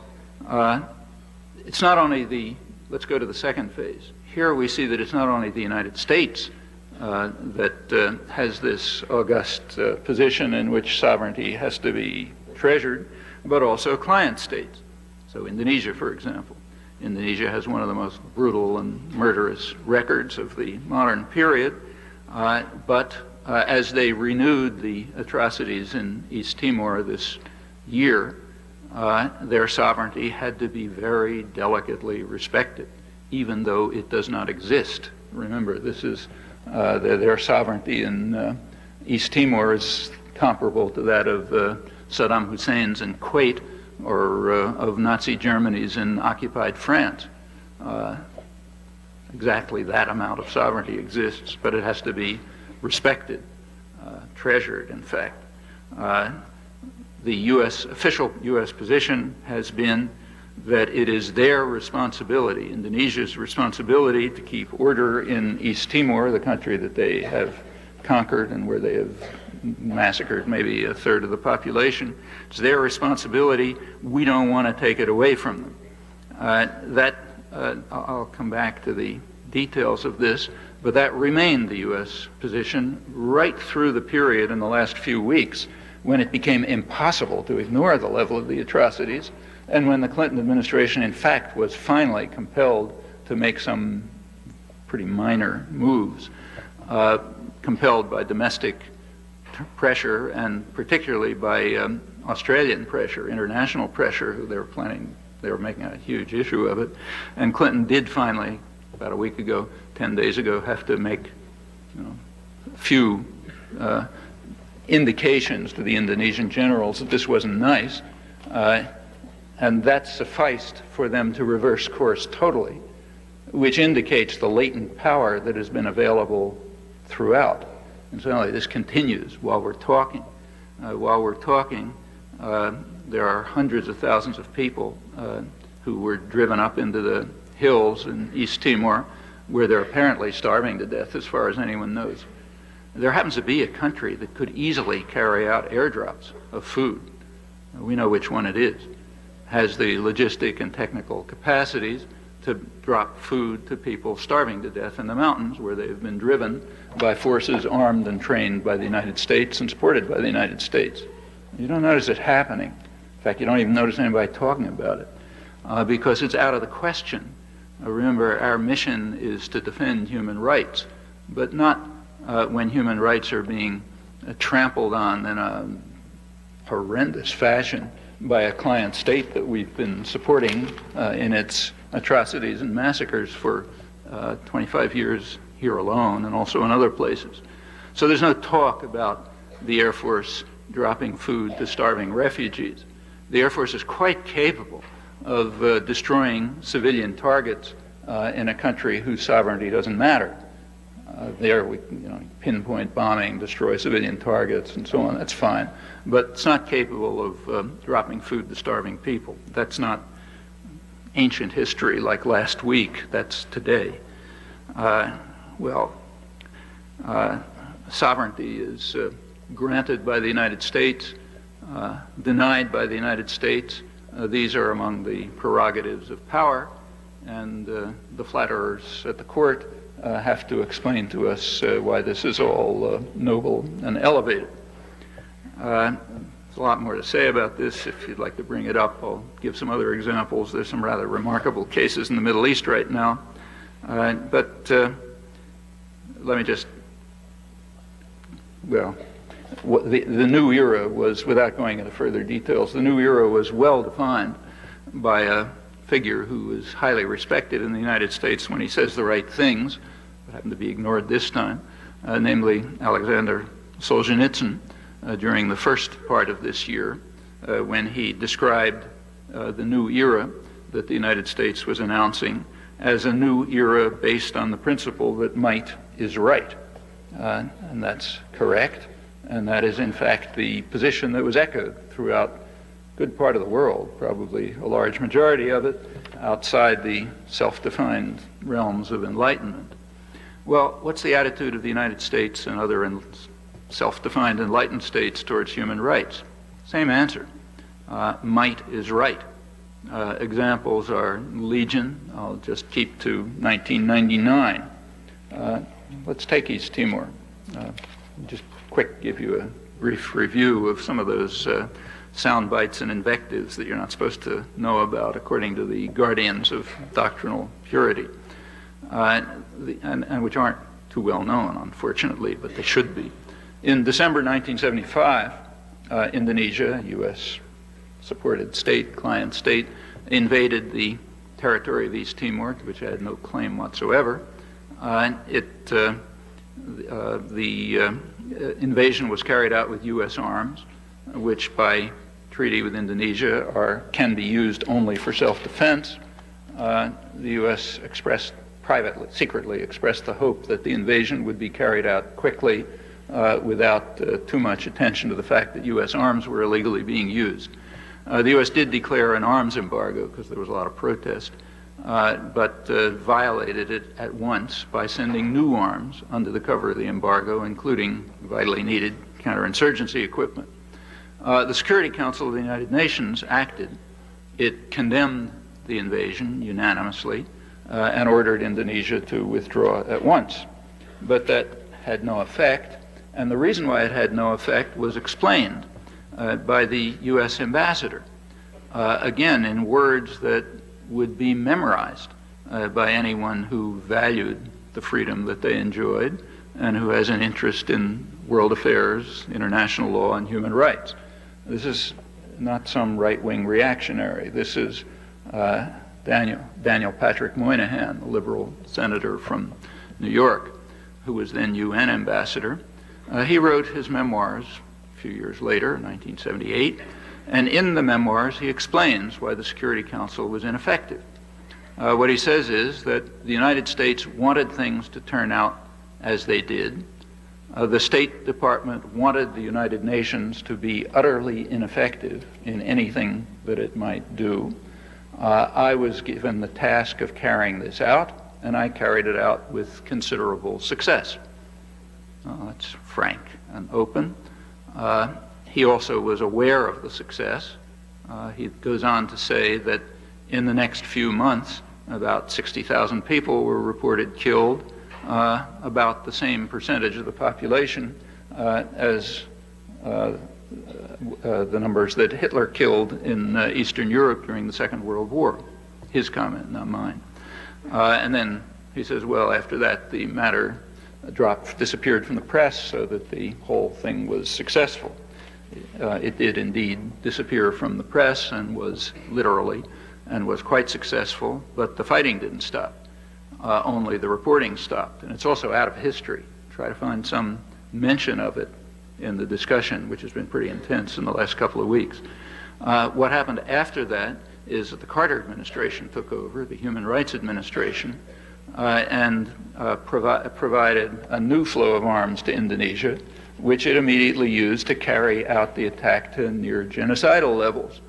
Speaker 3: it's not only let's go to the second phase. Here we see that it's not only the United States that has this august position in which sovereignty has to be treasured, but also client states. So Indonesia, for example. Indonesia has one of the most brutal and murderous records of the modern period, but as they renewed the atrocities in East Timor this year, their sovereignty had to be very delicately respected, even though it does not exist. Remember, this is their sovereignty in East Timor is comparable to that of Saddam Hussein's in Kuwait or of Nazi Germany's in occupied France. Exactly that amount of sovereignty exists, but it has to be respected, treasured, in fact. The official U.S. position has been that it is their responsibility, Indonesia's responsibility, to keep order in East Timor, the country that they have conquered and where they have massacred maybe a third of the population. It's their responsibility. We don't want to take it away from them. I'll come back to the details of this, but that remained the U.S. position right through the period in the last few weeks when it became impossible to ignore the level of the atrocities, and when the Clinton administration, in fact, was finally compelled to make some pretty minor moves, compelled by domestic pressure and particularly by Australian pressure, international pressure, who they were making a huge issue of it. And Clinton did finally, about a week ago, 10 days ago, have to make a few indications to the Indonesian generals that this wasn't nice, and that sufficed for them to reverse course totally, which indicates the latent power that has been available throughout. And so this continues while we're talking. There are hundreds of thousands of people who were driven up into the hills in East Timor, where they're apparently starving to death as far as anyone knows. There happens to be a country that could easily carry out airdrops of food. We know which one it is. Has the logistic and technical capacities to drop food to people starving to death in the mountains where they've been driven by forces armed and trained by the United States and supported by the United States. You don't notice it happening. In fact, you don't even notice anybody talking about it because it's out of the question. Remember, our mission is to defend human rights, but not when human rights are being trampled on in a horrendous fashion by a client state that we've been supporting in its atrocities and massacres for 25 years here alone and also in other places. So there's no talk about the Air Force dropping food to starving refugees. The Air Force is quite capable of destroying civilian targets in a country whose sovereignty doesn't matter. There we pinpoint bombing, destroy civilian targets, and so on. That's fine. But it's not capable of dropping food to starving people. That's not ancient history like last week. That's today. Sovereignty is granted by the United States, denied by the United States. These are among the prerogatives of power, and the flatterers at the court have to explain to us why this is all noble and elevated. There's a lot more to say about this. If you'd like to bring it up, I'll give some other examples. There's some rather remarkable cases in the Middle East right now. But let me just, the new era was, without going into further details, the new era was well defined by a figure who is highly respected in the United States when he says the right things, but happened to be ignored this time, namely Alexander Solzhenitsyn during the first part of this year when he described the new era that the United States was announcing as a new era based on the principle that might is right. And that's correct. And that is, in fact, the position that was echoed throughout a good part of the world, probably a large majority of it, outside the self-defined realms of enlightenment. Well, what's the attitude of the United States and other self-defined enlightened states towards human rights? Same answer. Might is right. Examples are legion. I'll just keep to 1999. Let's take East Timor. Just quick give you a brief review of some of those sound bites and invectives that you're not supposed to know about according to the guardians of doctrinal purity, and which aren't too well known, unfortunately, but they should be. In December 1975, Indonesia, U.S.-supported state, client state, invaded the territory of East Timor, to which it had no claim whatsoever. The invasion was carried out with U.S. arms, which by treaty with Indonesia can be used only for self-defense. The U.S. secretly expressed the hope that the invasion would be carried out quickly without too much attention to the fact that U.S. arms were illegally being used. The U.S. did declare an arms embargo because there was a lot of protest, but violated it at once by sending new arms under the cover of the embargo, including vitally needed counterinsurgency equipment. The Security Council of the United Nations acted. It condemned the invasion unanimously and ordered Indonesia to withdraw at once. But that had no effect, and the reason why it had no effect was explained by the U.S. ambassador, again in words that would be memorized by anyone who valued the freedom that they enjoyed and who has an interest in world affairs, international law, and human rights. This is not some right-wing reactionary. This is Daniel Patrick Moynihan, a liberal senator from New York, who was then UN ambassador. He wrote his memoirs a few years later, 1978, and in the memoirs he explains why the Security Council was ineffective. What he says is that the United States wanted things to turn out as they did. The State Department wanted the United Nations to be utterly ineffective in anything that it might do. I was given the task of carrying this out, and I carried it out with considerable success. That's frank and open. He also was aware of the success. He goes on to say that in the next few months, about 60,000 people were reported killed, about the same percentage of the population as the numbers that Hitler killed in Eastern Europe during the Second World War. His comment, not mine. And then he says, well, after that, the matter disappeared from the press so that the whole thing was successful. It did indeed disappear from the press and was quite successful, but the fighting didn't stop. Only the reporting stopped. And it's also out of history. Try to find some mention of it in the discussion, which has been pretty intense in the last couple of weeks. What happened after that is that the Carter administration took over, the Human Rights Administration, and provided a new flow of arms to Indonesia, which it immediately used to carry out the attack to near genocidal levels.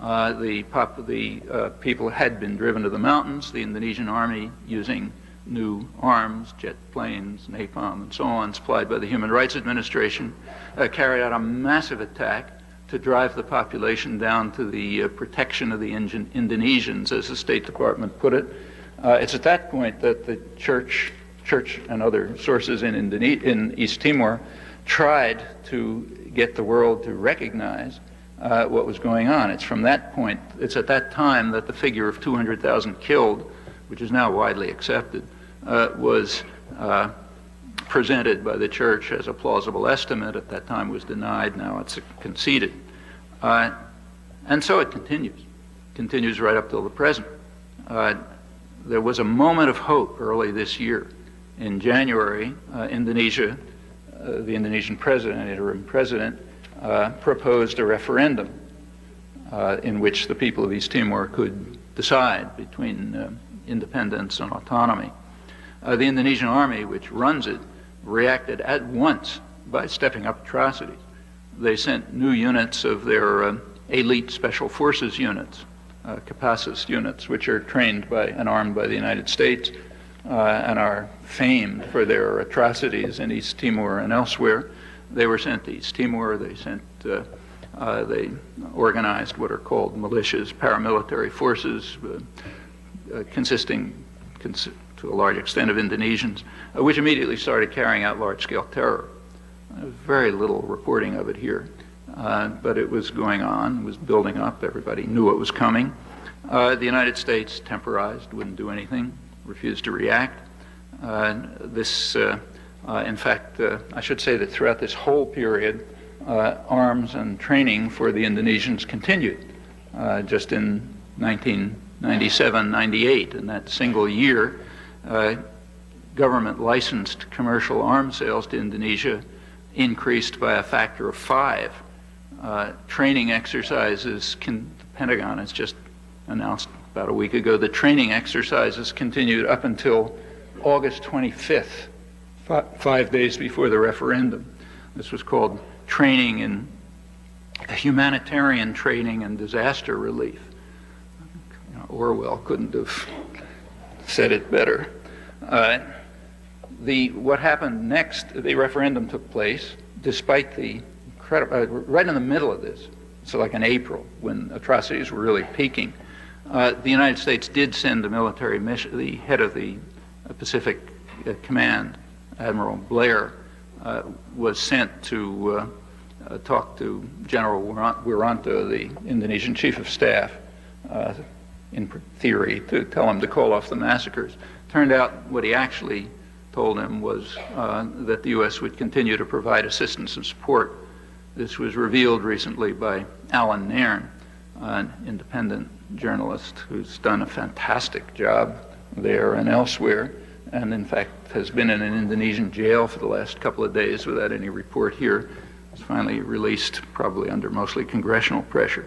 Speaker 3: The people had been driven to the mountains. The Indonesian army, using new arms, jet planes, napalm, and so on, supplied by the Human Rights Administration, carried out a massive attack to drive the population down to the protection of the Indonesians, as the State Department put it. It's at that point that the church and other sources in East Timor tried to get the world to recognize what was going on. It's from that point, it's at that time that the figure of 200,000 killed, which is now widely accepted, was presented by the church as a plausible estimate. At that time was denied, now it's conceded. And so it continues right up till the present. There was a moment of hope early this year. In January, Indonesia, the Indonesian president, interim president, proposed a referendum in which the people of East Timor could decide between independence and autonomy. The Indonesian army, which runs it, reacted at once by stepping up atrocities. They sent new units of their elite special forces units, Capacus units, which are trained by and armed by the United States and are famed for their atrocities in East Timor and elsewhere. They were sent to East Timor. They organized what are called militias, paramilitary forces, consisting to a large extent of Indonesians, which immediately started carrying out large-scale terror. There's very little reporting of it here, but it was going on, it was building up. Everybody knew it was coming. The United States temporized, wouldn't do anything, refused to react. This In fact, I should say that throughout this whole period, arms and training for the Indonesians continued. Just in 1997-98, in that single year, government licensed commercial arms sales to Indonesia increased by a factor of 5. Training exercises, the Pentagon has just announced about a week ago, the training exercises continued up until August 25th, 5 days before the referendum. This was called training in humanitarian training and disaster relief. Orwell couldn't have said it better. What happened next, the referendum took place despite the incredible, right in the middle of this, so like in April when atrocities were really peaking. The United States did send a military mission. The head of the Pacific Command, Admiral Blair, was sent to talk to General Wiranto, the Indonesian chief of staff, in theory, to tell him to call off the massacres. Turned out what he actually told him was that the U.S. would continue to provide assistance and support. This was revealed recently by Alan Nairn, an independent journalist who's done a fantastic job there and elsewhere, and in fact has been in an Indonesian jail for the last couple of days without any report here. Was finally released, probably under mostly congressional pressure.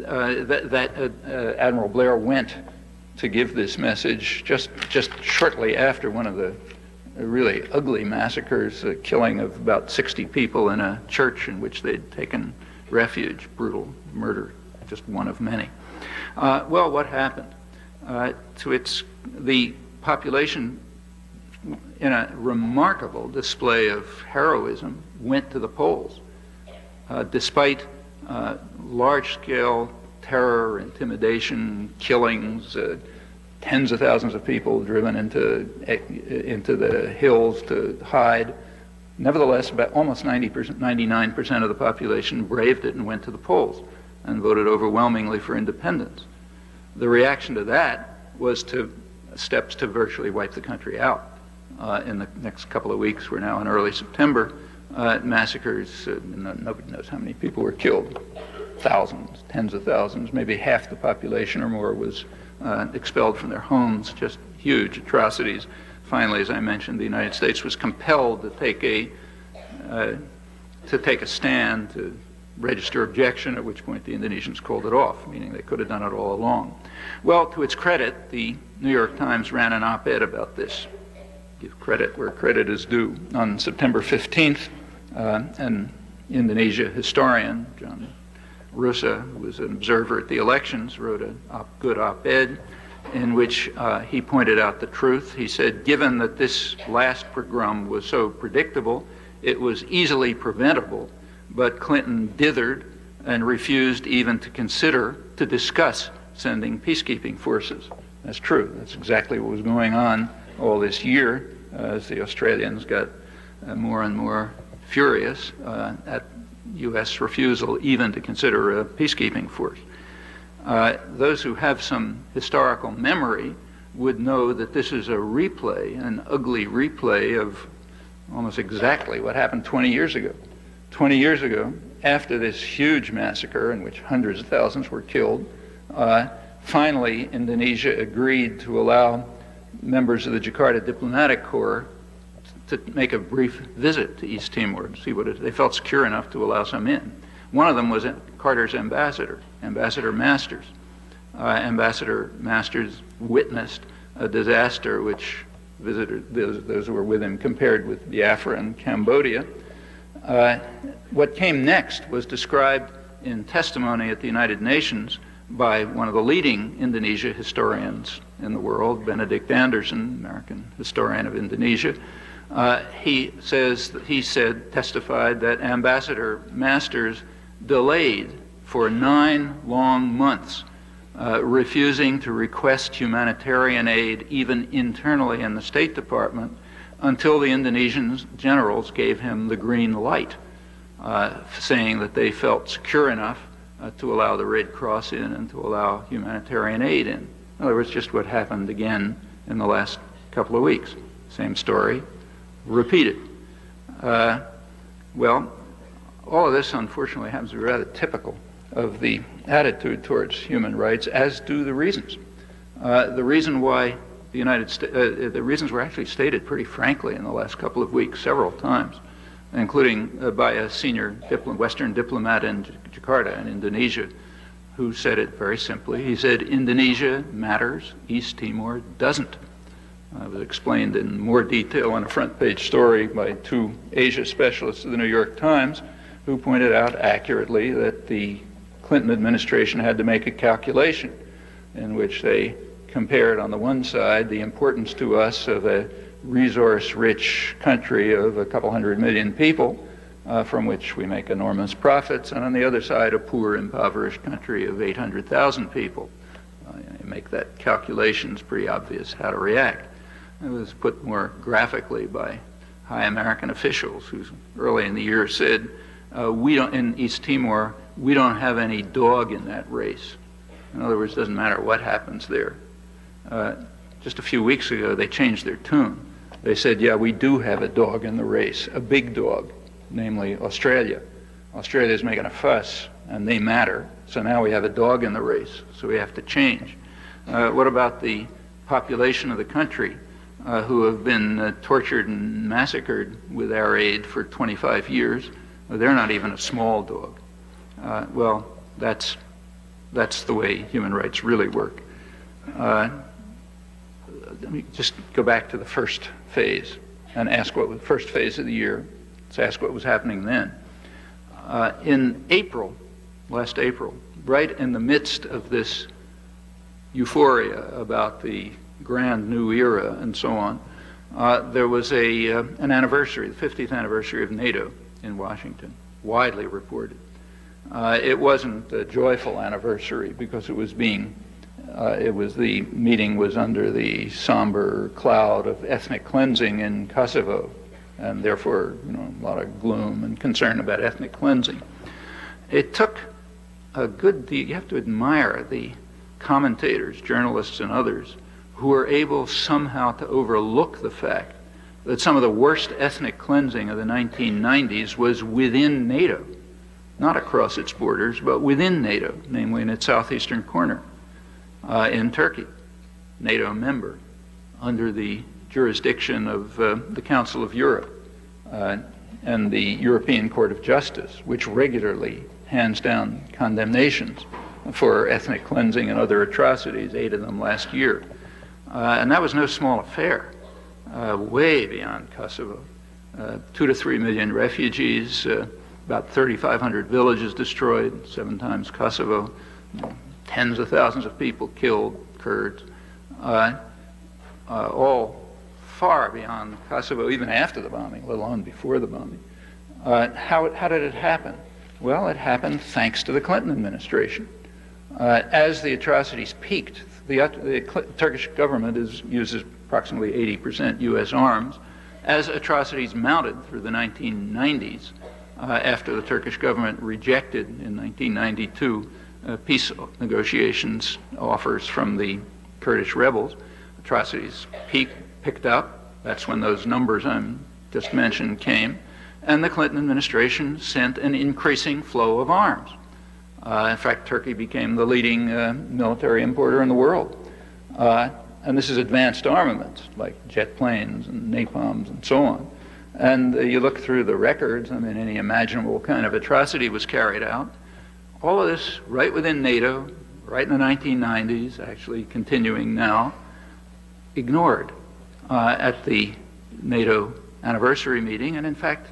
Speaker 3: Admiral Blair went to give this message just shortly after one of the really ugly massacres, the killing of about 60 people in a church in which they'd taken refuge, brutal murder, just one of many. Well, what happened? The population, in a remarkable display of heroism, went to the polls. Despite large-scale terror, intimidation, killings, tens of thousands of people driven into the hills to hide. Nevertheless, about almost 99% of the population braved it and went to the polls and voted overwhelmingly for independence. The reaction to that was steps to virtually wipe the country out. In the next couple of weeks, we're now in early September, massacres, nobody knows how many people were killed. Thousands, tens of thousands, maybe half the population or more was expelled from their homes, just huge atrocities. Finally, as I mentioned, the United States was compelled to take a stand, to register objection, at which point the Indonesians called it off, meaning they could have done it all along. Well, to its credit, the New York Times ran an op-ed about this. Give credit where credit is due. On September 15th, an Indonesia historian, John Rusa, who was an observer at the elections, wrote a good op-ed in which he pointed out the truth. He said, given that this last pogrom was so predictable, it was easily preventable, but Clinton dithered and refused even to discuss sending peacekeeping forces. That's true. That's exactly what was going on all this year as the Australians got more and more furious at U.S. refusal even to consider a peacekeeping force. Those who have some historical memory would know that this is a replay, an ugly replay of almost exactly what happened 20 years ago. 20 years ago, after this huge massacre in which hundreds of thousands were killed, finally Indonesia agreed to allow members of the Jakarta Diplomatic Corps to make a brief visit to East Timor to see they felt secure enough to allow some in. One of them was Carter's ambassador, Ambassador Masters. Ambassador Masters witnessed a disaster which those who were with him compared with Biafra and Cambodia. What came next was described in testimony at the United Nations by one of the leading Indonesia historians in the world, Benedict Anderson, American historian of Indonesia. He testified that Ambassador Masters delayed for 9 long months, refusing to request humanitarian aid even internally in the State Department until the Indonesian generals gave him the green light, saying that they felt secure enough to allow the Red Cross in and to allow humanitarian aid in. In other words, just what happened again in the last couple of weeks. Same story, repeated. Well, all of this, unfortunately, happens to be rather typical of the attitude towards human rights, as do the reasons. The reason why the reasons were actually stated pretty frankly in the last couple of weeks, several times, including by a senior Western diplomat in Jakarta in Indonesia, who said it very simply. He said, Indonesia matters, East Timor doesn't. It was explained in more detail in a front page story by two Asia specialists of the New York Times, who pointed out accurately that the Clinton administration had to make a calculation in which they compared on the one side the importance to us of a resource-rich country of a couple 100 million people, from which we make enormous profits, and on the other side a poor, impoverished country of 800,000 people. You make that calculation, it's pretty obvious how to react. It was put more graphically by high American officials who early in the year said, in East Timor, we don't have any dog in that race. In other words, it doesn't matter what happens there. Just a few weeks ago, they changed their tune. They said, yeah, we do have a dog in the race, a big dog, namely Australia. Australia's making a fuss, and they matter, so now we have a dog in the race, so we have to change. What about the population of the country who have been tortured and massacred with our aid for 25 years? They're not even a small dog. Well, that's the way human rights really work. Let me just go back to the first phase and ask what was the first phase of the year. Let's ask what was happening then. In April, last April, right in the midst of this euphoria about the grand new era and so on, there was an anniversary, the 50th anniversary of NATO in Washington, widely reported. It wasn't a joyful anniversary because the meeting was under the somber cloud of ethnic cleansing in Kosovo, and therefore, a lot of gloom and concern about ethnic cleansing. It took a good deal. You have to admire the commentators, journalists, and others who were able somehow to overlook the fact that some of the worst ethnic cleansing of the 1990s was within NATO, not across its borders, but within NATO, namely in its southeastern corner. In Turkey, NATO member, under the jurisdiction of the Council of Europe and the European Court of Justice, which regularly hands down condemnations for ethnic cleansing and other atrocities, 8 of them last year. And that was no small affair, way beyond Kosovo. 2 to 3 million refugees, about 3,500 villages destroyed, 7 times Kosovo, tens of thousands of people killed, Kurds, all far beyond Kosovo, even after the bombing, let alone before the bombing. How did it happen? Well, it happened thanks to the Clinton administration. As the atrocities peaked, the Turkish government uses approximately 80% U.S. arms. As atrocities mounted through the 1990s, after the Turkish government rejected in 1992 peace negotiations offers from the Kurdish rebels, atrocities picked up. That's when those numbers I just mentioned came. And the Clinton administration sent an increasing flow of arms. In fact, Turkey became the leading military importer in the world. And this is advanced armaments, like jet planes and napalms and so on. And you look through the records, any imaginable kind of atrocity was carried out. All of this right within NATO, right in the 1990s, actually continuing now, ignored at the NATO anniversary meeting, and in fact,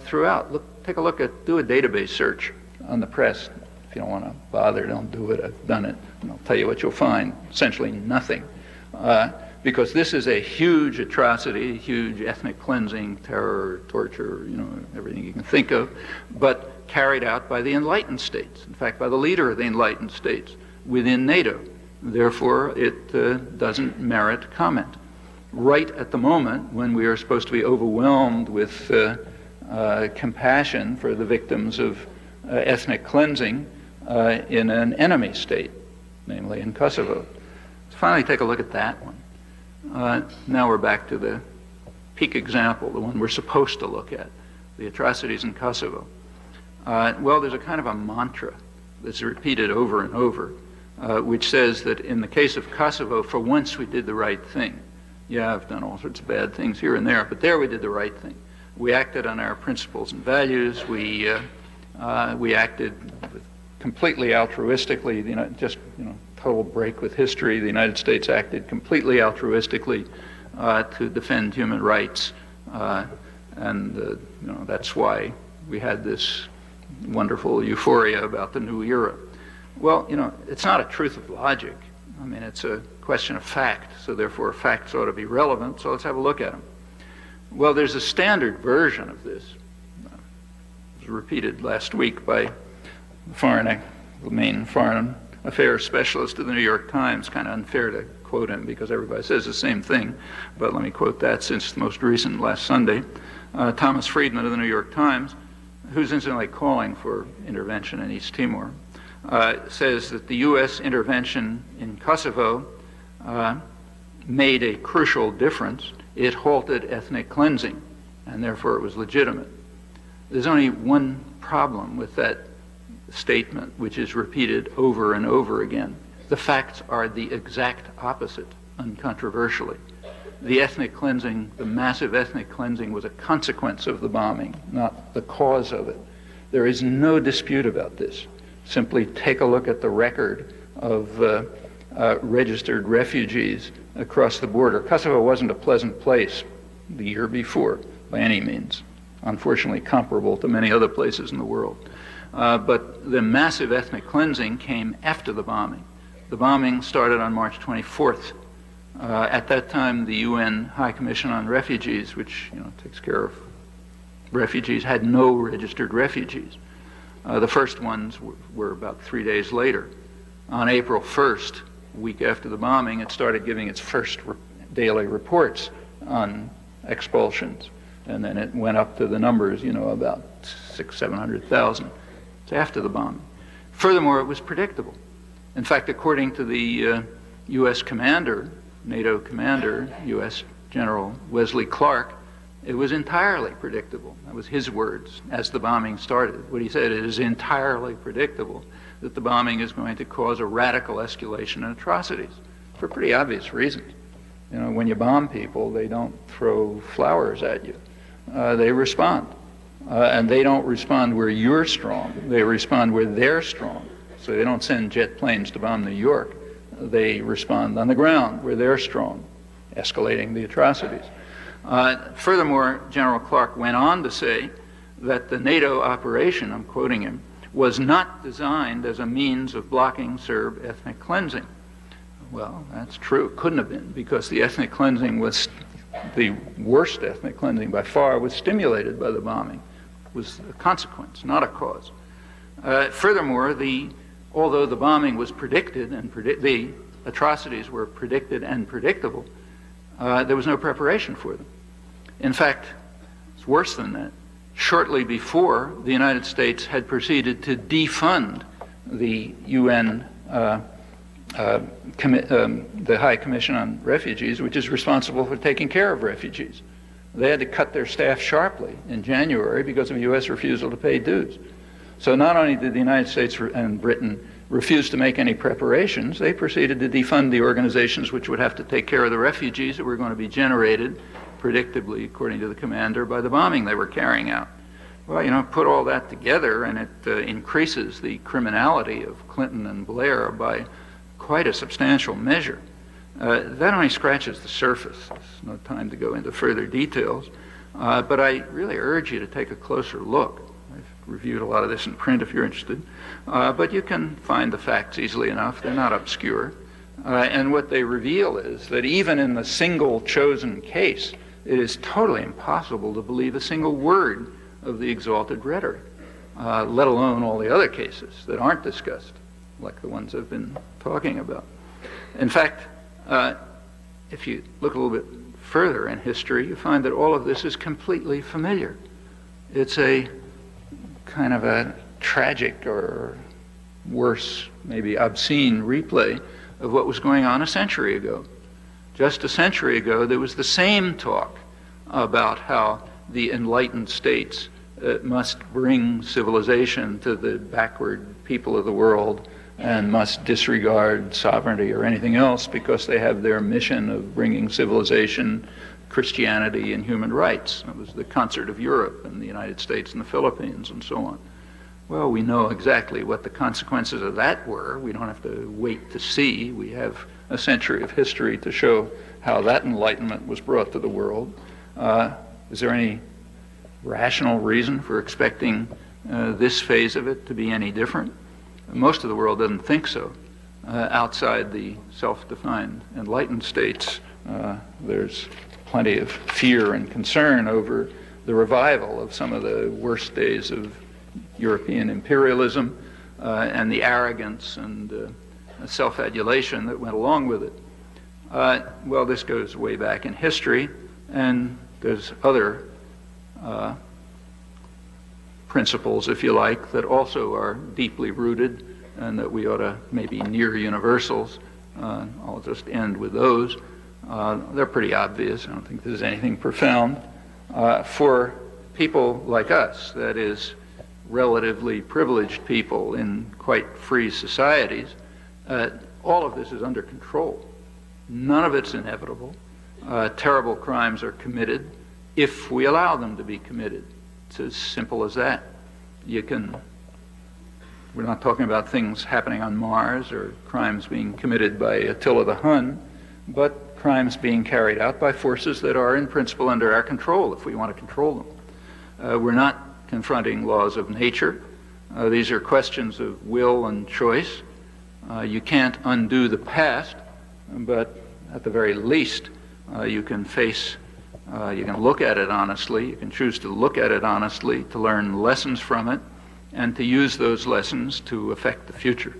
Speaker 3: throughout. Take a look do a database search on the press. If you don't want to bother, don't do it. I've done it, and I'll tell you what you'll find. Essentially nothing. Because this is a huge atrocity, huge ethnic cleansing, terror, torture, everything you can think of, but carried out by the enlightened states, in fact, by the leader of the enlightened states within NATO. Therefore, it doesn't merit comment. Right at the moment when we are supposed to be overwhelmed with compassion for the victims of ethnic cleansing in an enemy state, namely in Kosovo. So finally, take a look at that one. Now we're back to the peak example, the one we're supposed to look at, the atrocities in Kosovo. Well, there's a kind of a mantra that's repeated over and over, which says that in the case of Kosovo, for once we did the right thing. Yeah, I've done all sorts of bad things here and there, but there we did the right thing. We acted on our principles and values. We acted completely altruistically, total break with history. The United States acted completely altruistically to defend human rights. And that's why we had this wonderful euphoria about the new era. Well, it's not a truth of logic. I mean, it's a question of fact, so therefore facts ought to be relevant, so let's have a look at them. Well, there's a standard version of this. It was repeated last week by the main foreign affairs specialist of the New York Times. Kind of unfair to quote him because everybody says the same thing, but let me quote that since the most recent last Sunday. Thomas Friedman of the New York Times, who's incidentally calling for intervention in East Timor, says that the U.S. intervention in Kosovo made a crucial difference. It halted ethnic cleansing, and therefore it was legitimate. There's only one problem with that statement, which is repeated over and over again. The facts are the exact opposite, uncontroversially. The ethnic cleansing, the massive ethnic cleansing, was a consequence of the bombing, not the cause of it. There is no dispute about this. Simply take a look at the record of registered refugees across the border. Kosovo wasn't a pleasant place the year before, by any means. Unfortunately comparable to many other places in the world. But the massive ethnic cleansing came after the bombing. The bombing started on March 24th. At that time, the UN High Commission on Refugees, which takes care of refugees, had no registered refugees. The first ones were about 3 days later. On April 1st, a week after the bombing, it started giving its first daily reports on expulsions. And then it went up to the numbers, about 600,000-700,000. It's after the bombing. Furthermore, it was predictable. In fact, according to the U.S. commander, NATO commander, U.S. General Wesley Clark, it was entirely predictable. That was his words as the bombing started. What he said, it is entirely predictable that the bombing is going to cause a radical escalation in atrocities for pretty obvious reasons. When you bomb people, they don't throw flowers at you. They respond. And they don't respond where you're strong. They respond where they're strong. So they don't send jet planes to bomb New York. They respond on the ground where they're strong, escalating the atrocities. Furthermore, General Clark went on to say that the NATO operation, I'm quoting him, was not designed as a means of blocking Serb ethnic cleansing. Well, that's true. It couldn't have been, because the ethnic cleansing was, the worst ethnic cleansing by far, was stimulated by the bombing. It was a consequence, not a cause. Furthermore, although the bombing was predicted and the atrocities were predicted and predictable, there was no preparation for them. In fact, it's worse than that. Shortly before, the United States had proceeded to defund the UN, the High Commission on Refugees, which is responsible for taking care of refugees. They had to cut their staff sharply in January because of U.S. refusal to pay dues. So not only did the United States and Britain refuse to make any preparations, they proceeded to defund the organizations which would have to take care of the refugees that were going to be generated, predictably, according to the commander, by the bombing they were carrying out. Well, put all that together and it increases the criminality of Clinton and Blair by quite a substantial measure. That only scratches the surface. There's no time to go into further details, but I really urge you to take a closer look. I've reviewed a lot of this in print if you're interested, but you can find the facts easily enough. They're not obscure. And what they reveal is that even in the single chosen case, it is totally impossible to believe a single word of the exalted rhetoric, let alone all the other cases that aren't discussed, like the ones I've been talking about. In fact, if you look a little bit further in history, you find that all of this is completely familiar. It's a kind of a tragic or worse, maybe obscene replay of what was going on a century ago. Just a century ago, there was the same talk about how the enlightened states must bring civilization to the backward people of the world and must disregard sovereignty or anything else because they have their mission of bringing civilization, Christianity, and human rights. It was the concert of Europe and the United States and the Philippines and so on. Well, we know exactly what the consequences of that were. We don't have to wait to see. We have a century of history to show how that enlightenment was brought to the world. Is there any rational reason for expecting this phase of it to be any different? Most of the world doesn't think so. Outside the self-defined enlightened states, there's plenty of fear and concern over the revival of some of the worst days of European imperialism and the arrogance and self-adulation that went along with it. Well, this goes way back in history, and there's other principles, if you like, that also are deeply rooted and that we ought to maybe near universals. I'll just end with those. They're pretty obvious. I don't think there's anything profound. For people like us, that is, relatively privileged people in quite free societies, all of this is under control. None of it's inevitable. Terrible crimes are committed if we allow them to be committed. It's as simple as that. We're not talking about things happening on Mars or crimes being committed by Attila the Hun, but crimes being carried out by forces that are in principle under our control if we want to control them. We're not confronting laws of nature. These are questions of will and choice. You can't undo the past, but at the very least, you can look at it honestly. You can choose to look at it honestly, to learn lessons from it, and to use those lessons to affect the future.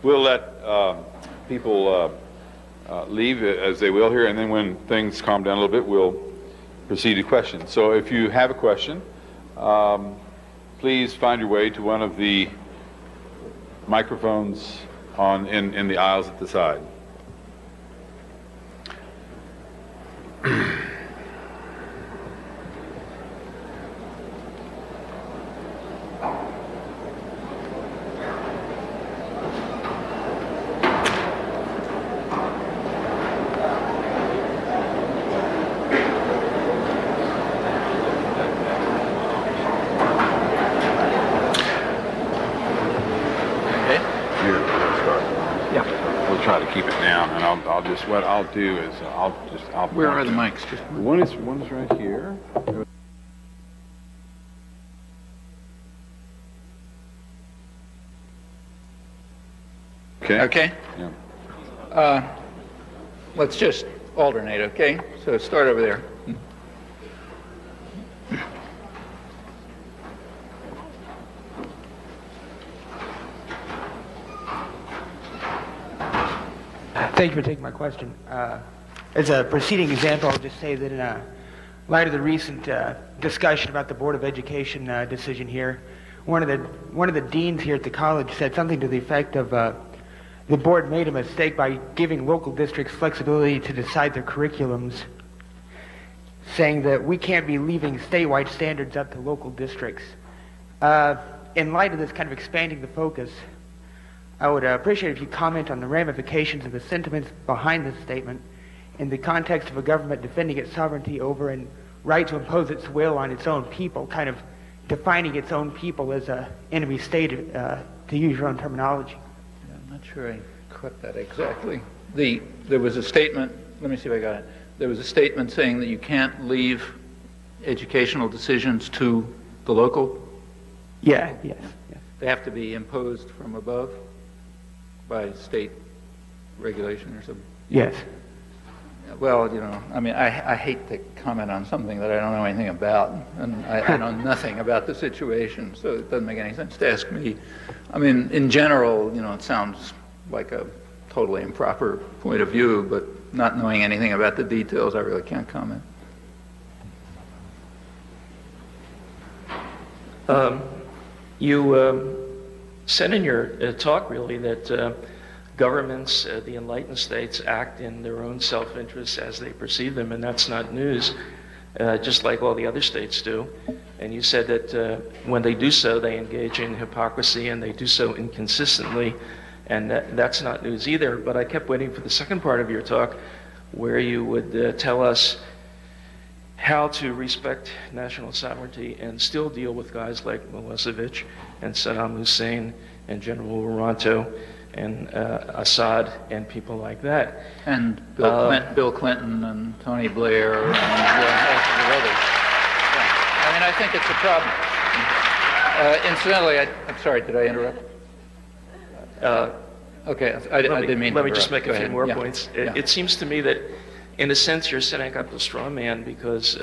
Speaker 2: We'll let people leave as they will here, and then when things calm down a little bit, we'll proceed to questions. So if you have a question, please find your way to one of the microphones in the aisles at the side. What I'll do is I'll
Speaker 3: Where are the mics?
Speaker 2: One is right here. Okay.
Speaker 3: Okay.
Speaker 2: Yeah.
Speaker 3: Let's just alternate, okay? So start over there.
Speaker 4: Thank you for taking my question. As a preceding example, I'll just say that in light of the recent discussion about the Board of Education decision here, one of the deans here at the college said something to the effect of the board made a mistake by giving local districts flexibility to decide their curriculums, saying that we can't be leaving statewide standards up to local districts. In light of this kind of expanding the focus, I would appreciate if you comment on the ramifications of the sentiments behind this statement in the context of a government defending its sovereignty over and right to impose its will on its own people, kind of defining its own people as an enemy state, to use your own terminology.
Speaker 3: Yeah, I'm not sure I caught that exactly. There was a statement, let me see if I got it. There was a statement saying that you can't leave educational decisions to the local?
Speaker 4: Yeah, yes.
Speaker 3: They have to be imposed from above? by state regulation or something?
Speaker 4: Yes.
Speaker 3: Well, I mean, I hate to comment on something that I don't know anything about, and I know nothing about the situation, so it doesn't make any sense to ask me. I mean, in general, it sounds like a totally improper point of view, but not knowing anything about the details, I really can't comment.
Speaker 5: You said in your talk, really, that governments, the enlightened states, act in their own self-interests as they perceive them, and that's not news, just like all the other states do. And you said that when they do so, they engage in hypocrisy, and they do so inconsistently, and that's not news either. But I kept waiting for the second part of your talk, where you would tell us how to respect national sovereignty and still deal with guys like Milosevic and Saddam Hussein and General Wiranto and Assad and people like that.
Speaker 3: And Bill Clinton and Tony Blair and lots of others. Yeah. I mean, I think it's a problem. Incidentally, I'm sorry, did I interrupt? Okay, I didn't mean to
Speaker 5: Let me
Speaker 3: interrupt.
Speaker 5: just make
Speaker 3: Go
Speaker 5: a few
Speaker 3: ahead.
Speaker 5: more
Speaker 3: Yeah.
Speaker 5: points.
Speaker 3: Yeah.
Speaker 5: It seems to me that, in a sense, you're setting up a straw man because,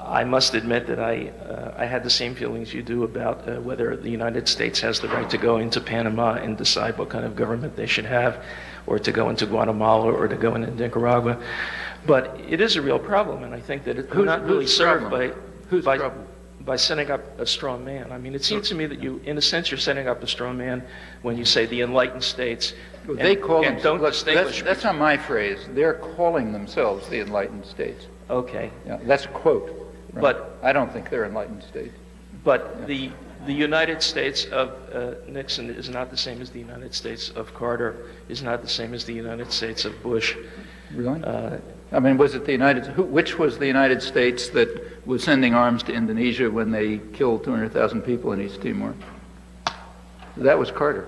Speaker 5: I must admit that I had the same feelings you do about whether the United States has the right to go into Panama and decide what kind of government they should have, or to go into Guatemala, or to go into Nicaragua. But it is a real problem, and I think that it's not really served by setting up a straw man. I mean, it seems to me that you, in a sense, you're setting up a straw man when you say the enlightened states.
Speaker 3: Well, they call
Speaker 5: and don't distinguish.
Speaker 3: that's not my phrase. They're calling themselves the enlightened states.
Speaker 5: Okay.
Speaker 3: Yeah, that's a quote. Right?
Speaker 5: But
Speaker 3: I don't think they're enlightened states.
Speaker 5: But the United States of Nixon is not the same as the United States of Carter, is not the same as the United States of Bush.
Speaker 3: Really? I mean, was it which was the United States that was sending arms to Indonesia when they killed 200,000 people in East Timor? That was Carter.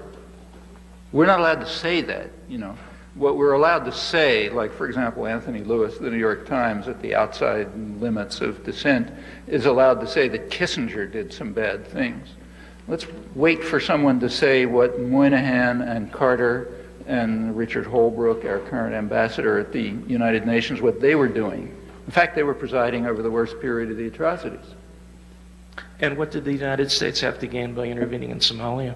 Speaker 3: We're not allowed to say that, What we're allowed to say, like, for example, Anthony Lewis, the New York Times, at the outside limits of dissent, is allowed to say that Kissinger did some bad things. Let's wait for someone to say what Moynihan and Carter and Richard Holbrooke, our current ambassador at the United Nations, what they were doing. In fact, they were presiding over the worst period of the atrocities.
Speaker 5: And what did the United States have to gain by intervening in Somalia?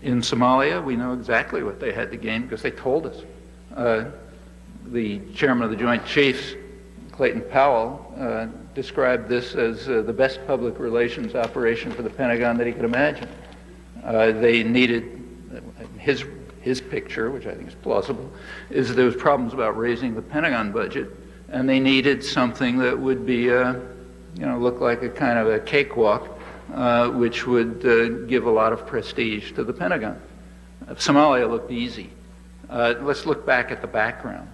Speaker 3: In Somalia, we know exactly what they had to gain because they told us. The chairman of the Joint Chiefs, Clayton Powell, described this as the best public relations operation for the Pentagon that he could imagine. They needed his picture, which I think is plausible, is that there was problems about raising the Pentagon budget, and they needed something that would be, look like a kind of a cakewalk, which would give a lot of prestige to the Pentagon. Somalia looked easy. Let's look back at the background.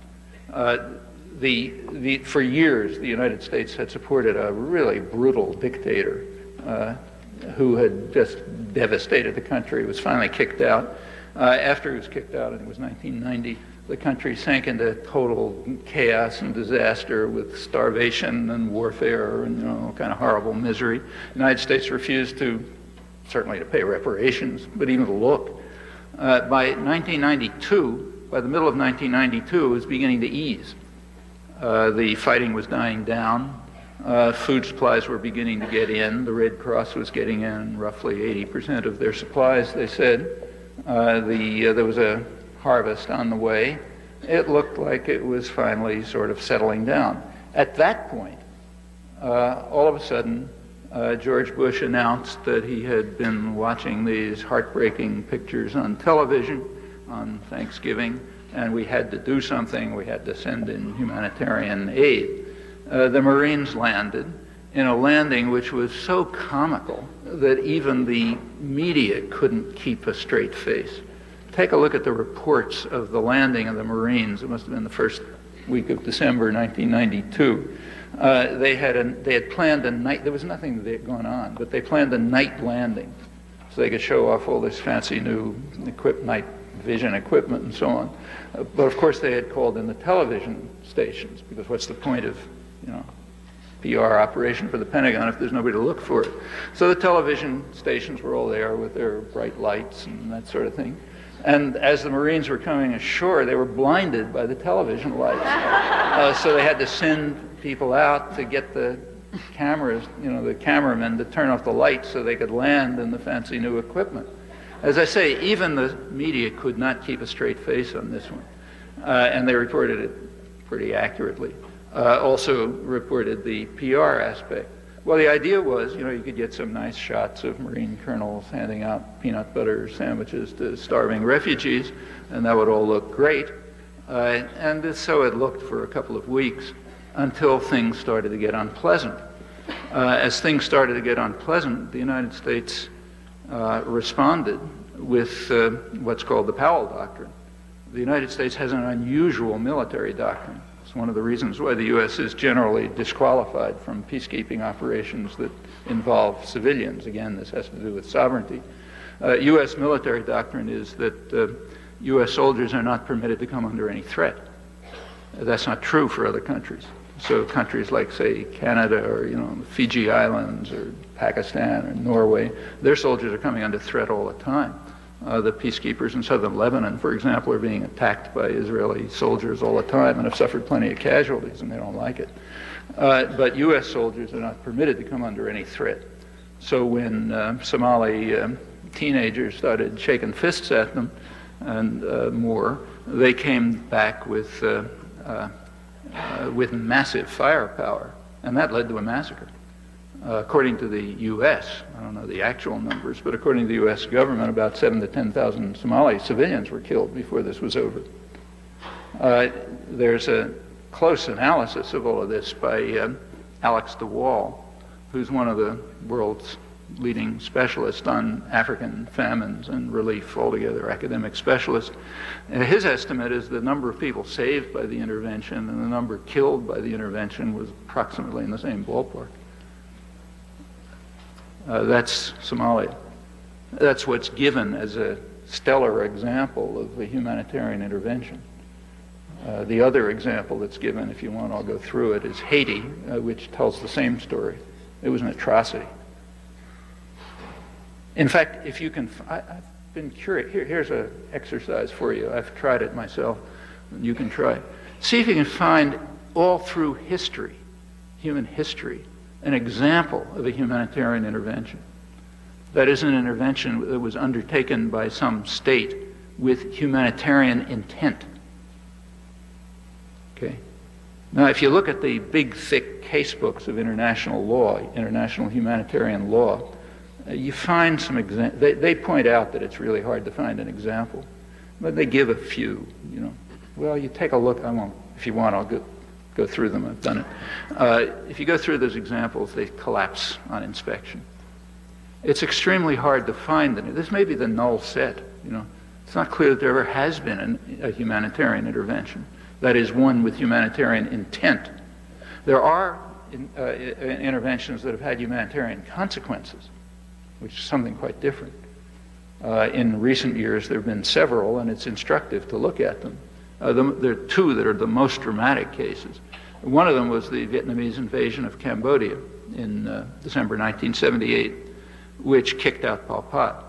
Speaker 3: For years, the United States had supported a really brutal dictator who had just devastated the country. He was finally kicked out. After he was kicked out, and it was 1990, the country sank into total chaos and disaster with starvation and warfare and all kind of horrible misery. The United States refused certainly to pay reparations, but even to look. By 1992, by the middle of 1992, it was beginning to ease. The fighting was dying down. Food supplies were beginning to get in. The Red Cross was getting in roughly 80% of their supplies, they said. There was a harvest on the way. It looked like it was finally sort of settling down. At that point, all of a sudden, George Bush announced that he had been watching these heartbreaking pictures on television on Thanksgiving, and we had to do something. We had to send in humanitarian aid. The Marines landed in a landing which was so comical that even the media couldn't keep a straight face. Take a look at the reports of the landing of the Marines. It must have been the first week of December 1992. They had planned a night, there was nothing that had gone on, but they planned a night landing so they could show off all this fancy new night vision equipment and so on. But of course they had called in the television stations, because what's the point of, PR operation for the Pentagon if there's nobody to look for it. So the television stations were all there with their bright lights and that sort of thing. And as the Marines were coming ashore, they were blinded by the television lights. So they had to send people out to get the cameras, the cameramen to turn off the lights so they could land in the fancy new equipment. As I say, even the media could not keep a straight face on this one. And they reported it pretty accurately. Also reported the PR aspect. Well, the idea was, you could get some nice shots of Marine colonels handing out peanut butter sandwiches to starving refugees, and that would all look great. And so it looked for a couple of weeks until things started to get unpleasant. As things started to get unpleasant, the United States responded with what's called the Powell Doctrine. The United States has an unusual military doctrine. It's one of the reasons why the U.S. is generally disqualified from peacekeeping operations that involve civilians. Again, this has to do with sovereignty. U.S. military doctrine is that U.S. soldiers are not permitted to come under any threat. That's not true for other countries. So countries like, say, Canada or, the Fiji Islands or Pakistan or Norway, their soldiers are coming under threat all the time. The peacekeepers in southern Lebanon, for example, are being attacked by Israeli soldiers all the time and have suffered plenty of casualties, and they don't like it. But U.S. soldiers are not permitted to come under any threat. So when Somali teenagers started shaking fists at them and more, they came back with massive firepower, and that led to a massacre. According to the U.S., I don't know the actual numbers, but according to the U.S. government, about 7,000 to 10,000 Somali civilians were killed before this was over. There's a close analysis of all of this by Alex de Waal, who's one of the world's leading specialists on African famines and relief altogether, academic specialist. His estimate is the number of people saved by the intervention and the number killed by the intervention was approximately in the same ballpark. That's Somalia. That's what's given as a stellar example of a humanitarian intervention. The other example that's given, if you want, I'll go through it, is Haiti, which tells the same story. It was an atrocity. In fact, if you can, I've been curious. Here's an exercise for you. I've tried it myself. You can try. See if you can find all through history, human history, an example of a humanitarian intervention. That is an intervention that was undertaken by some state with humanitarian intent. Okay? Now, if you look at the big, thick case books of international law, international humanitarian law, you find some examples. They point out that it's really hard to find an example, but they give a few, Well, you take a look. I won't, if you want, I'll go through them. I've done it. If you go through those examples, they collapse on inspection. It's extremely hard to find them. This may be the null set. It's not clear that there ever has been a humanitarian intervention. That is, one with humanitarian intent. There are interventions that have had humanitarian consequences, which is something quite different. In recent years, there have been several, and it's instructive to look at them. There are two that are the most dramatic cases. One of them was the Vietnamese invasion of Cambodia in December 1978, which kicked out Pol Pot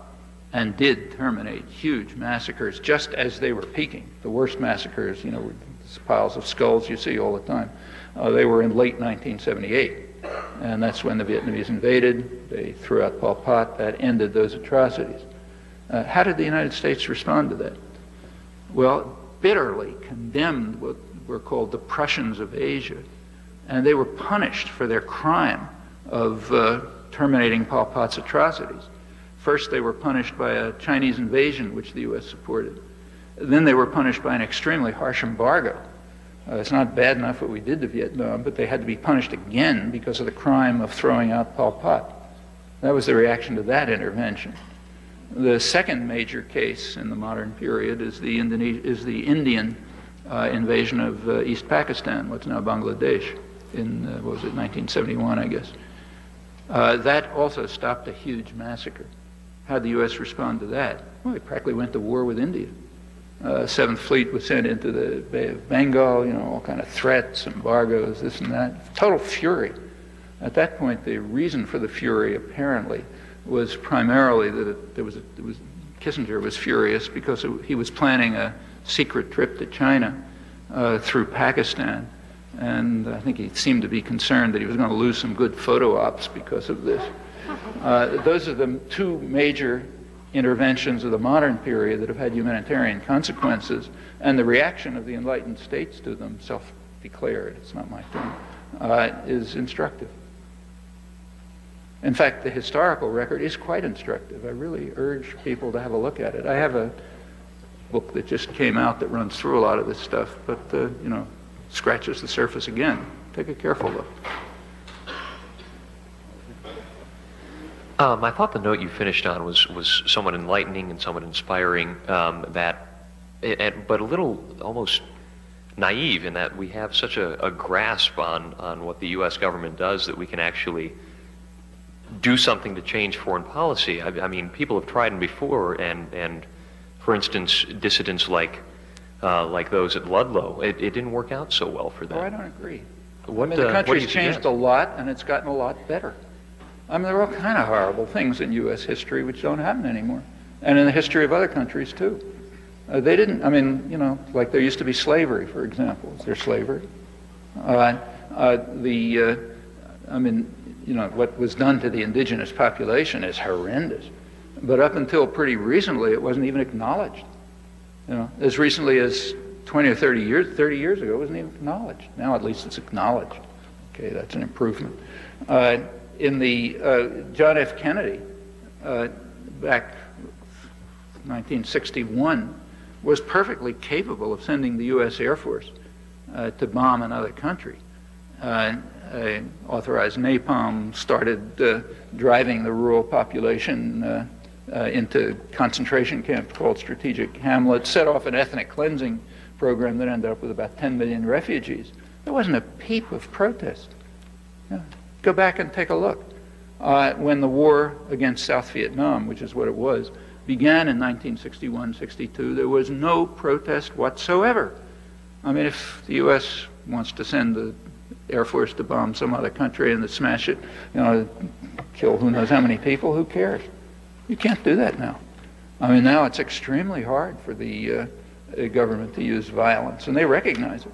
Speaker 3: and did terminate huge massacres just as they were peaking. The worst massacres, piles of skulls you see all the time. They were in late 1978, and that's when the Vietnamese invaded. They threw out Pol Pot. That ended those atrocities. How did the United States respond to that? Well, bitterly condemned what were called the Prussians of Asia, and they were punished for their crime of terminating Pol Pot's atrocities. First, they were punished by a Chinese invasion, which the U.S. supported. Then they were punished by an extremely harsh embargo. It's not bad enough what we did to Vietnam, but they had to be punished again because of the crime of throwing out Pol Pot. That was the reaction to that intervention. The second major case in the modern period is the Indian invasion of East Pakistan, what's now Bangladesh, in, 1971, I guess. That also stopped a huge massacre. How did the U.S. respond to that? Well, they practically went to war with India. Seventh Fleet was sent into the Bay of Bengal, all kind of threats, embargoes, this and that. Total fury. At that point, the reason for the fury apparently was primarily that Kissinger was furious because he was planning a secret trip to China through Pakistan, and I think he seemed to be concerned that he was going to lose some good photo ops because of this. Those are the two major interventions of the modern period that have had humanitarian consequences, and the reaction of the enlightened states to them, self-declared, it's not my term, is instructive. In fact, the historical record is quite instructive. I really urge people to have a look at it. I have a book that just came out that runs through a lot of this stuff, but scratches the surface again. Take a careful look.
Speaker 6: I thought the note you finished on was somewhat enlightening and somewhat inspiring, but a little almost naive in that we have such a grasp on what the U.S. government does that we can actually do something to change foreign policy. I mean, people have tried before, and for instance, dissidents like those at Ludlow, it didn't work out so well for them.
Speaker 3: Oh, I don't agree.
Speaker 6: What,
Speaker 3: the country's
Speaker 6: what
Speaker 3: changed a lot, and it's gotten a lot better. I mean, there are all kind of horrible things in U.S. history which don't happen anymore, and in the history of other countries too. They didn't. I mean, like there used to be slavery, for example. Is there slavery? What was done to the indigenous population is horrendous. But up until pretty recently, it wasn't even acknowledged. As recently as 20 or 30 years ago, it wasn't even acknowledged. Now at least it's acknowledged. Okay, that's an improvement. In the John F. Kennedy, back 1961, was perfectly capable of sending the U.S. Air Force to bomb another country. Authorized napalm, started driving the rural population into concentration camps called strategic hamlets, set off an ethnic cleansing program that ended up with about 10 million refugees. There wasn't a peep of protest. Go back and take a look. When the war against South Vietnam, which is what it was, began in 1961-62, there was no protest whatsoever. I mean, if the U.S. wants to send the Air Force to bomb some other country and to smash it, kill who knows how many people, who cares? You can't do that now. I mean, now it's extremely hard for the government to use violence, and they recognize it.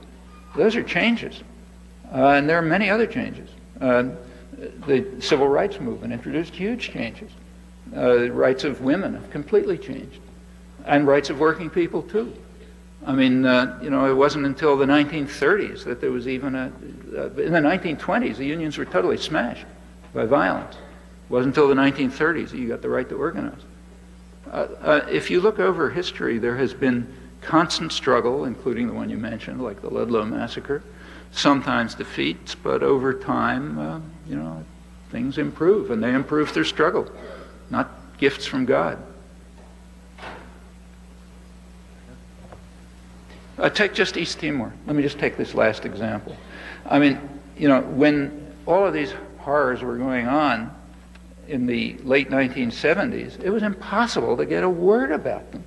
Speaker 3: Those are changes. And there are many other changes. The civil rights movement introduced huge changes. The rights of women have completely changed, and rights of working people too. I mean, it wasn't until the 1930s that there was even in the 1920s, the unions were totally smashed by violence. It wasn't until the 1930s that you got the right to organize. If you look over history, there has been constant struggle, including the one you mentioned, like the Ludlow massacre, sometimes defeats, but over time, things improve, and they improve through struggle, not gifts from God. Take just East Timor. Let me just take this last example. I mean, when all of these horrors were going on in the late 1970s, it was impossible to get a word about them.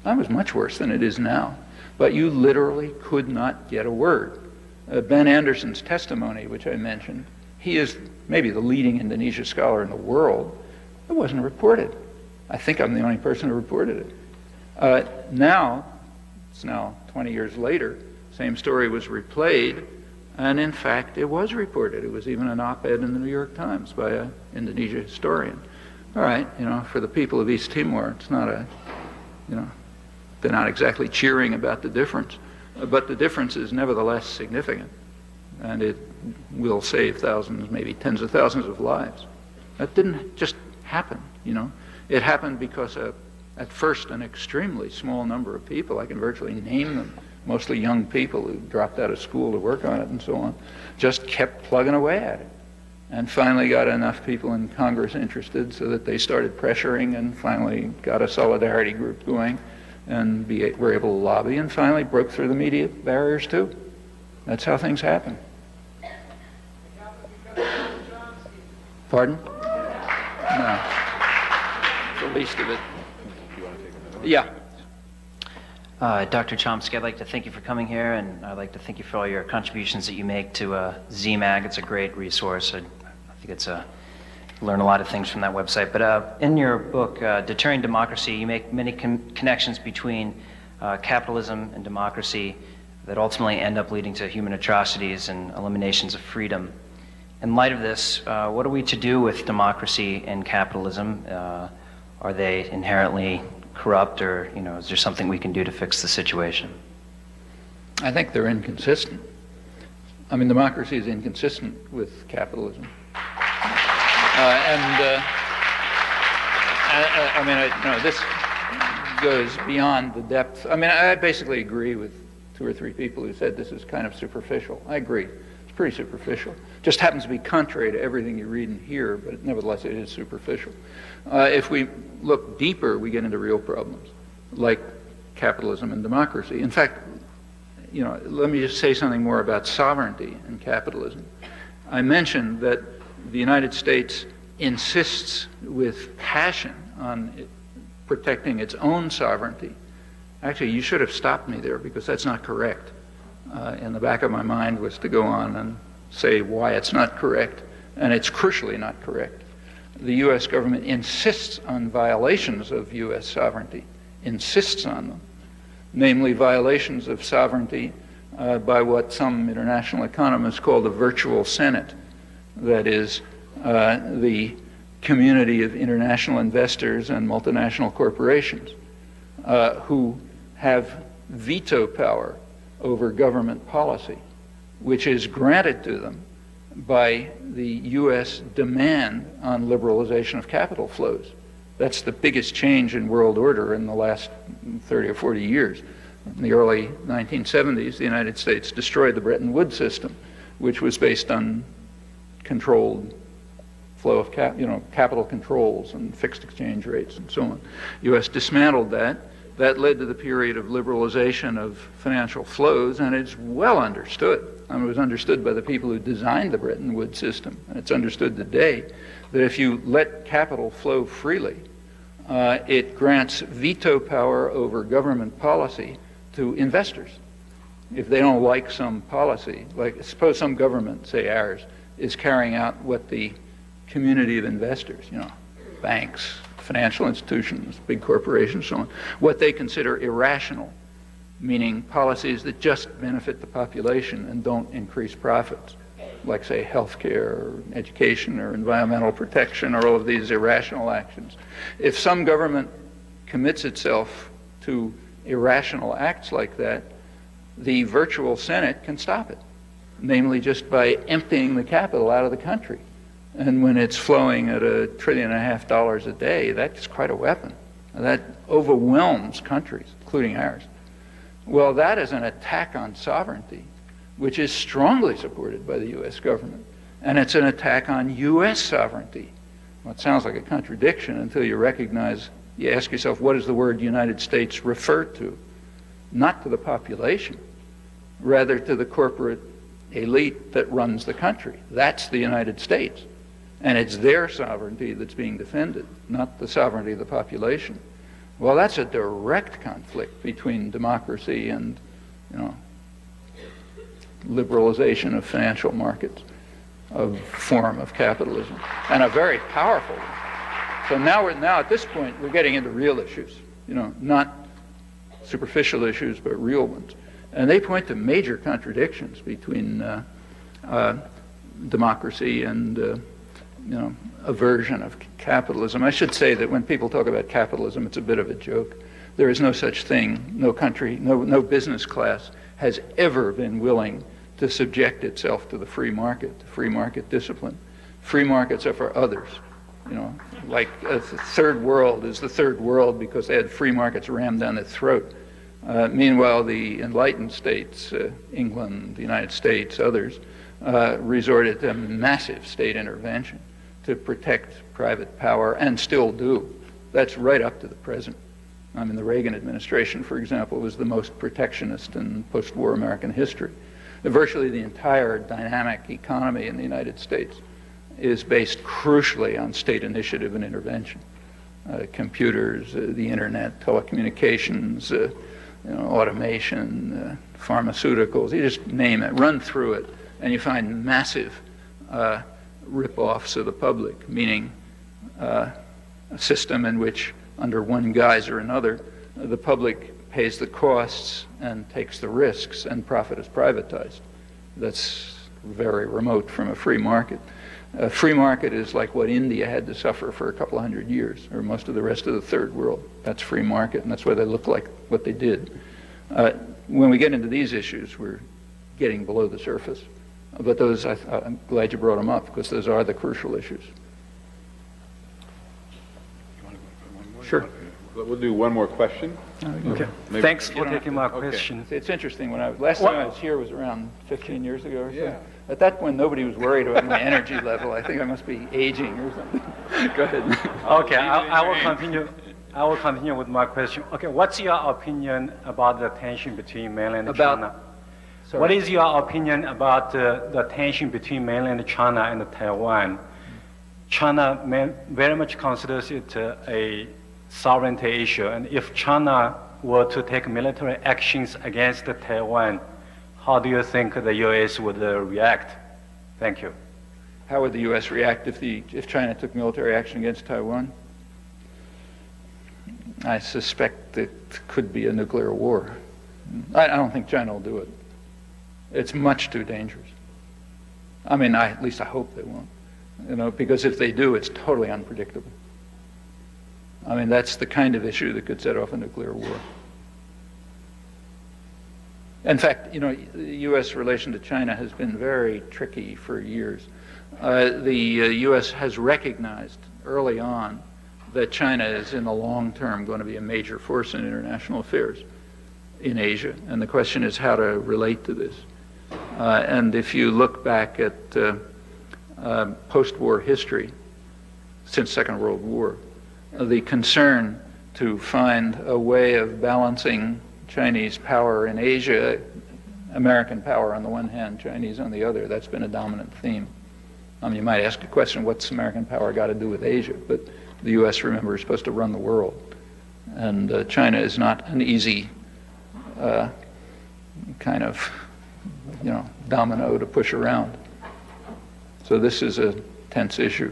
Speaker 3: That was much worse than it is now. But you literally could not get a word. Ben Anderson's testimony, which I mentioned, he is maybe the leading Indonesia scholar in the world. It wasn't reported. I think I'm the only person who reported it. Now, it's now 20 years later, same story was replayed, and in fact, it was reported. It was even an op-ed in the New York Times by an Indonesia historian. All right, for the people of East Timor, it's not they're not exactly cheering about the difference. But the difference is nevertheless significant, and it will save thousands, maybe tens of thousands of lives. That didn't just happen, It happened because at first an extremely small number of people, I can virtually name them, mostly young people who dropped out of school to work on it and so on, just kept plugging away at it. And finally got enough people in Congress interested so that they started pressuring and finally got a solidarity group going. And were able to lobby, and finally broke through the media barriers too. That's how things happen. Pardon? No. The least of it. Yeah.
Speaker 7: Dr. Chomsky, I'd like to thank you for coming here, and I'd like to thank you for all your contributions that you make to ZMAG. It's a great resource. I'd think it's learn a lot of things from that website. But in your book, Deterring Democracy, you make many connections between capitalism and democracy that ultimately end up leading to human atrocities and eliminations of freedom. In light of this, what are we to do with democracy and capitalism? Are they inherently corrupt, or is there something we can do to fix the situation?
Speaker 3: I think they're inconsistent. I mean, democracy is inconsistent with capitalism. This goes beyond the depth. I mean, I basically agree with 2 or 3 people who said this is kind of superficial. I agree. It's pretty superficial. Just happens to be contrary to everything you read and hear, but nevertheless it is superficial. If we look deeper, we get into real problems, like capitalism and democracy. In fact, let me just say something more about sovereignty and capitalism. I mentioned that the United States insists with passion on protecting its own sovereignty. Actually, you should have stopped me there, because that's not correct. In the back of my mind was to go on and say why it's not correct, and it's crucially not correct. The U.S. government insists on violations of U.S. sovereignty, insists on them, namely violations of sovereignty by what some international economists call the virtual Senate. That is, the community of international investors and multinational corporations who have veto power over government policy, which is granted to them by the U.S. demand on liberalization of capital flows. That's the biggest change in world order in the last 30 or 40 years. In the early 1970s, the United States destroyed the Bretton Woods system, which was based on controlled flow of capital controls and fixed exchange rates and so on. U.S. dismantled that. That led to the period of liberalization of financial flows, and it's well understood. I mean, it was understood by the people who designed the Bretton Woods system, and it's understood today that if you let capital flow freely, it grants veto power over government policy to investors. If they don't like some policy, like suppose some government, say ours, is carrying out what the community of investors, banks, financial institutions, big corporations, so on, what they consider irrational, meaning policies that just benefit the population and don't increase profits, like, say, healthcare or education or environmental protection, or all of these irrational actions. If some government commits itself to irrational acts like that, the virtual Senate can stop it, namely just by emptying the capital out of the country. And when it's flowing at $1.5 trillion a day, that's quite a weapon. That overwhelms countries, including ours. Well, that is an attack on sovereignty, which is strongly supported by the U.S. government. And it's an attack on U.S. sovereignty. Well, it sounds like a contradiction until you ask yourself, what does the word United States refer to? Not to the population, rather to the corporate elite that runs the country. That's the United States. And it's their sovereignty that's being defended, not the sovereignty of the population. Well, that's a direct conflict between democracy and, liberalization of financial markets, a form of capitalism, and a very powerful one. So now at this point, we're getting into real issues, not superficial issues, but real ones. And they point to major contradictions between democracy and aversion of capitalism. I should say that when people talk about capitalism, it's a bit of a joke. There is no such thing. No country, no business class has ever been willing to subject itself to the free market discipline. Free markets are for others. Like the third world is the third world because they had free markets rammed down its throat. Meanwhile, the enlightened states, England, the United States, others, resorted to massive state intervention to protect private power, and still do. That's right up to the present. I mean, the Reagan administration, for example, was the most protectionist in post-war American history. Virtually the entire dynamic economy in the United States is based crucially on state initiative and intervention. Computers, the internet, telecommunications, automation, pharmaceuticals, you just name it, run through it, and you find massive rip-offs of the public, meaning a system in which, under one guise or another, the public pays the costs and takes the risks, and profit is privatized. That's very remote from a free market. A free market is like what India had to suffer for a couple of hundred years, or most of the rest of the third world. That's free market, and that's why they look like what they did. When we get into these issues, we're getting below the surface. But those, I'm glad you brought them up, because those are the crucial issues. Sure.
Speaker 2: We'll do one more question.
Speaker 8: Okay.
Speaker 2: Maybe-
Speaker 8: Thanks for
Speaker 2: You don't
Speaker 8: taking
Speaker 2: have
Speaker 8: my
Speaker 2: to- okay.
Speaker 8: question.
Speaker 3: It's interesting. Last time I was here was around 15 years ago or so.
Speaker 2: Yeah.
Speaker 3: At that point, nobody was worried about my energy level. I think I must be aging or something. Go ahead.
Speaker 8: Okay, I will continue. I will continue with my question. Okay, what's your opinion about the tension between mainland China?
Speaker 3: Sorry.
Speaker 8: What is your opinion about the tension between mainland China and Taiwan? China very much considers it a sovereignty issue, and if China were to take military actions against Taiwan, how do you think the U.S. would react? Thank you.
Speaker 3: How would the U.S. react if China took military action against Taiwan? I suspect it could be a nuclear war. I don't think China will do it. It's much too dangerous. I mean, at least I hope they won't. Because if they do, it's totally unpredictable. I mean, that's the kind of issue that could set off a nuclear war. In fact, the U.S. relation to China has been very tricky for years. The U.S. has recognized early on that China is in the long term going to be a major force in international affairs in Asia, and the question is how to relate to this. And if you look back at post-war history, since Second World War, the concern to find a way of balancing Chinese power in Asia, American power on the one hand, Chinese on the other, that's been a dominant theme. You might ask the question, what's American power got to do with Asia? But the U.S., remember, is supposed to run the world. And China is not an easy kind of, domino to push around. So this is a tense issue.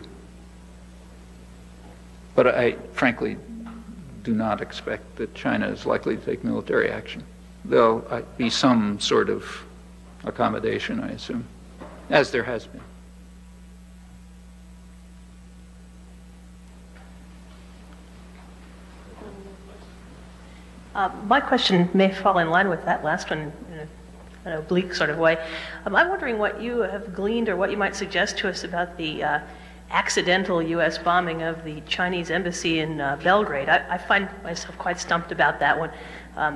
Speaker 3: But I frankly do not expect that China is likely to take military action. There'll be some sort of accommodation, I assume, as there has been.
Speaker 9: My question may fall in line with that last one in an oblique sort of way. I'm wondering what you have gleaned or what you might suggest to us about the accidental U.S. bombing of the Chinese embassy in Belgrade. I find myself quite stumped about that one.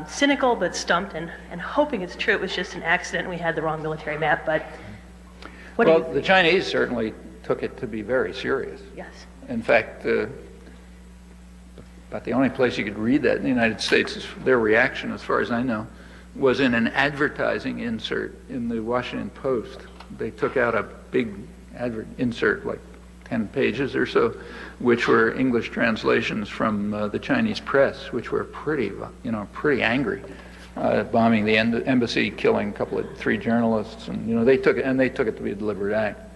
Speaker 9: Cynical, but stumped, and hoping it's true. It was just an accident and we had the wrong military map, but what do you think?
Speaker 3: The Chinese certainly took it to be very serious.
Speaker 9: Yes.
Speaker 3: In fact, about the only place you could read that in the United States, their reaction, as far as I know, was in an advertising insert in the Washington Post. They took out a big insert, like 10 pages or so, which were English translations from the Chinese press, which were pretty angry, bombing the embassy, killing three journalists, and they took it to be a deliberate act.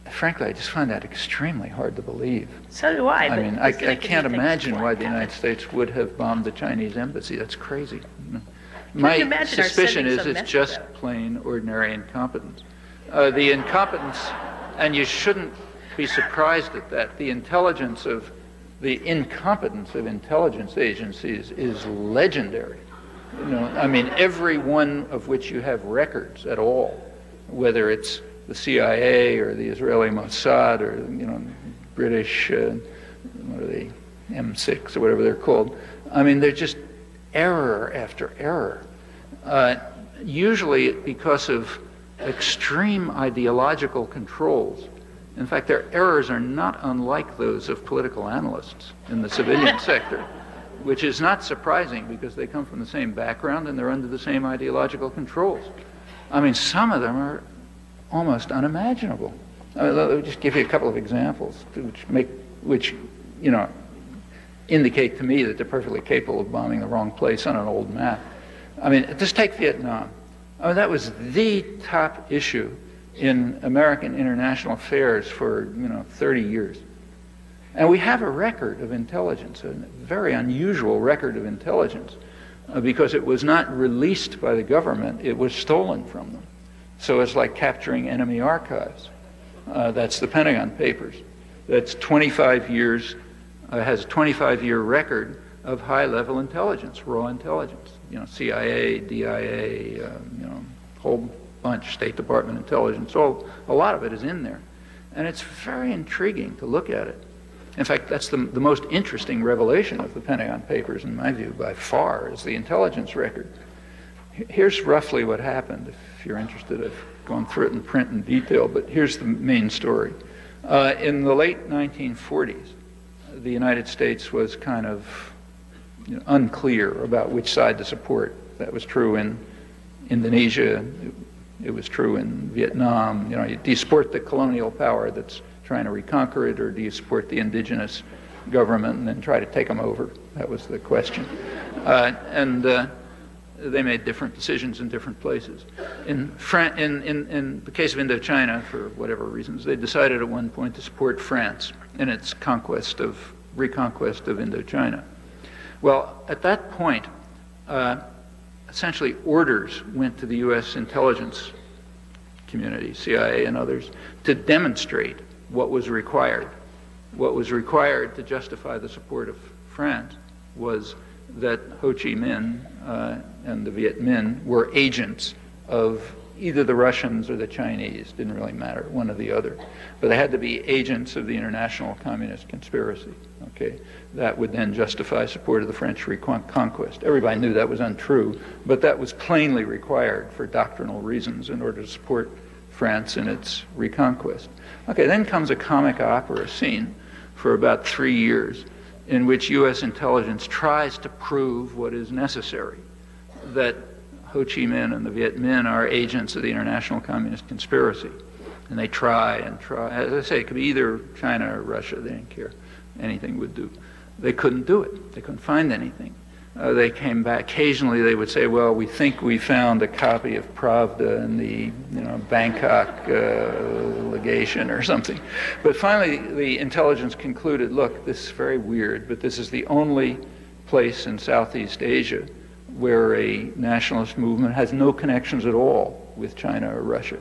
Speaker 3: Frankly, I just find that extremely hard to believe.
Speaker 9: So do I.
Speaker 3: I mean, I can't imagine why the United States would have bombed the Chinese embassy. That's crazy. My suspicion is it's just plain ordinary incompetence. The incompetence, and you shouldn't be surprised at that, the incompetence of intelligence agencies is legendary. I mean, every one of which you have records at all, whether it's the CIA or the Israeli Mossad or British what are they, M6 or whatever they're called. I mean, they're just error after error. Usually because of extreme ideological controls. In fact, their errors are not unlike those of political analysts in the civilian sector, which is not surprising because they come from the same background and they're under the same ideological controls. I mean, some of them are almost unimaginable. Let me just give you a couple of examples which indicate to me that they're perfectly capable of bombing the wrong place on an old map. I mean, just take Vietnam. I mean, that was the top issue in American international affairs for 30 years. And we have a record of intelligence, a very unusual record of intelligence, because it was not released by the government, it was stolen from them. So it's like capturing enemy archives. That's the Pentagon Papers. That's 25 years, has a 25-year record of high-level intelligence, raw intelligence. CIA, DIA, whole bunch, State Department intelligence, a lot of it is in there. And it's very intriguing to look at it. In fact, that's the most interesting revelation of the Pentagon Papers, in my view, by far, is the intelligence record. Here's roughly what happened. If you're interested, I've gone through it in print in detail, but here's the main story. In the late 1940s, the United States was kind of unclear about which side to support. That was true in Indonesia. It was true in Vietnam. Do you support the colonial power that's trying to reconquer it, or do you support the indigenous government and then try to take them over? That was the question. And they made different decisions in different places. In the case of Indochina, for whatever reasons, they decided at one point to support France in its reconquest of Indochina. Well, at that point, essentially orders went to the U.S. intelligence community, CIA and others, to demonstrate what was required. What was required to justify the support of France was that Ho Chi Minh and the Viet Minh were agents of either the Russians or the Chinese, didn't really matter, one or the other. But they had to be agents of the international communist conspiracy. Okay, that would then justify support of the French reconquest. Everybody knew that was untrue, but that was plainly required for doctrinal reasons in order to support France in its reconquest. Okay, then comes a comic opera scene for about 3 years in which U.S. intelligence tries to prove what is necessary, that Ho Chi Minh and the Viet Minh are agents of the international communist conspiracy. And they try and try. As I say, it could be either China or Russia. They didn't care. Anything would do. They couldn't do it. They couldn't find anything. They came back. Occasionally they would say, well, we think we found a copy of Pravda in the Bangkok legation or something. But finally the intelligence concluded, look, this is very weird, but this is the only place in Southeast Asia where a nationalist movement has no connections at all with China or Russia.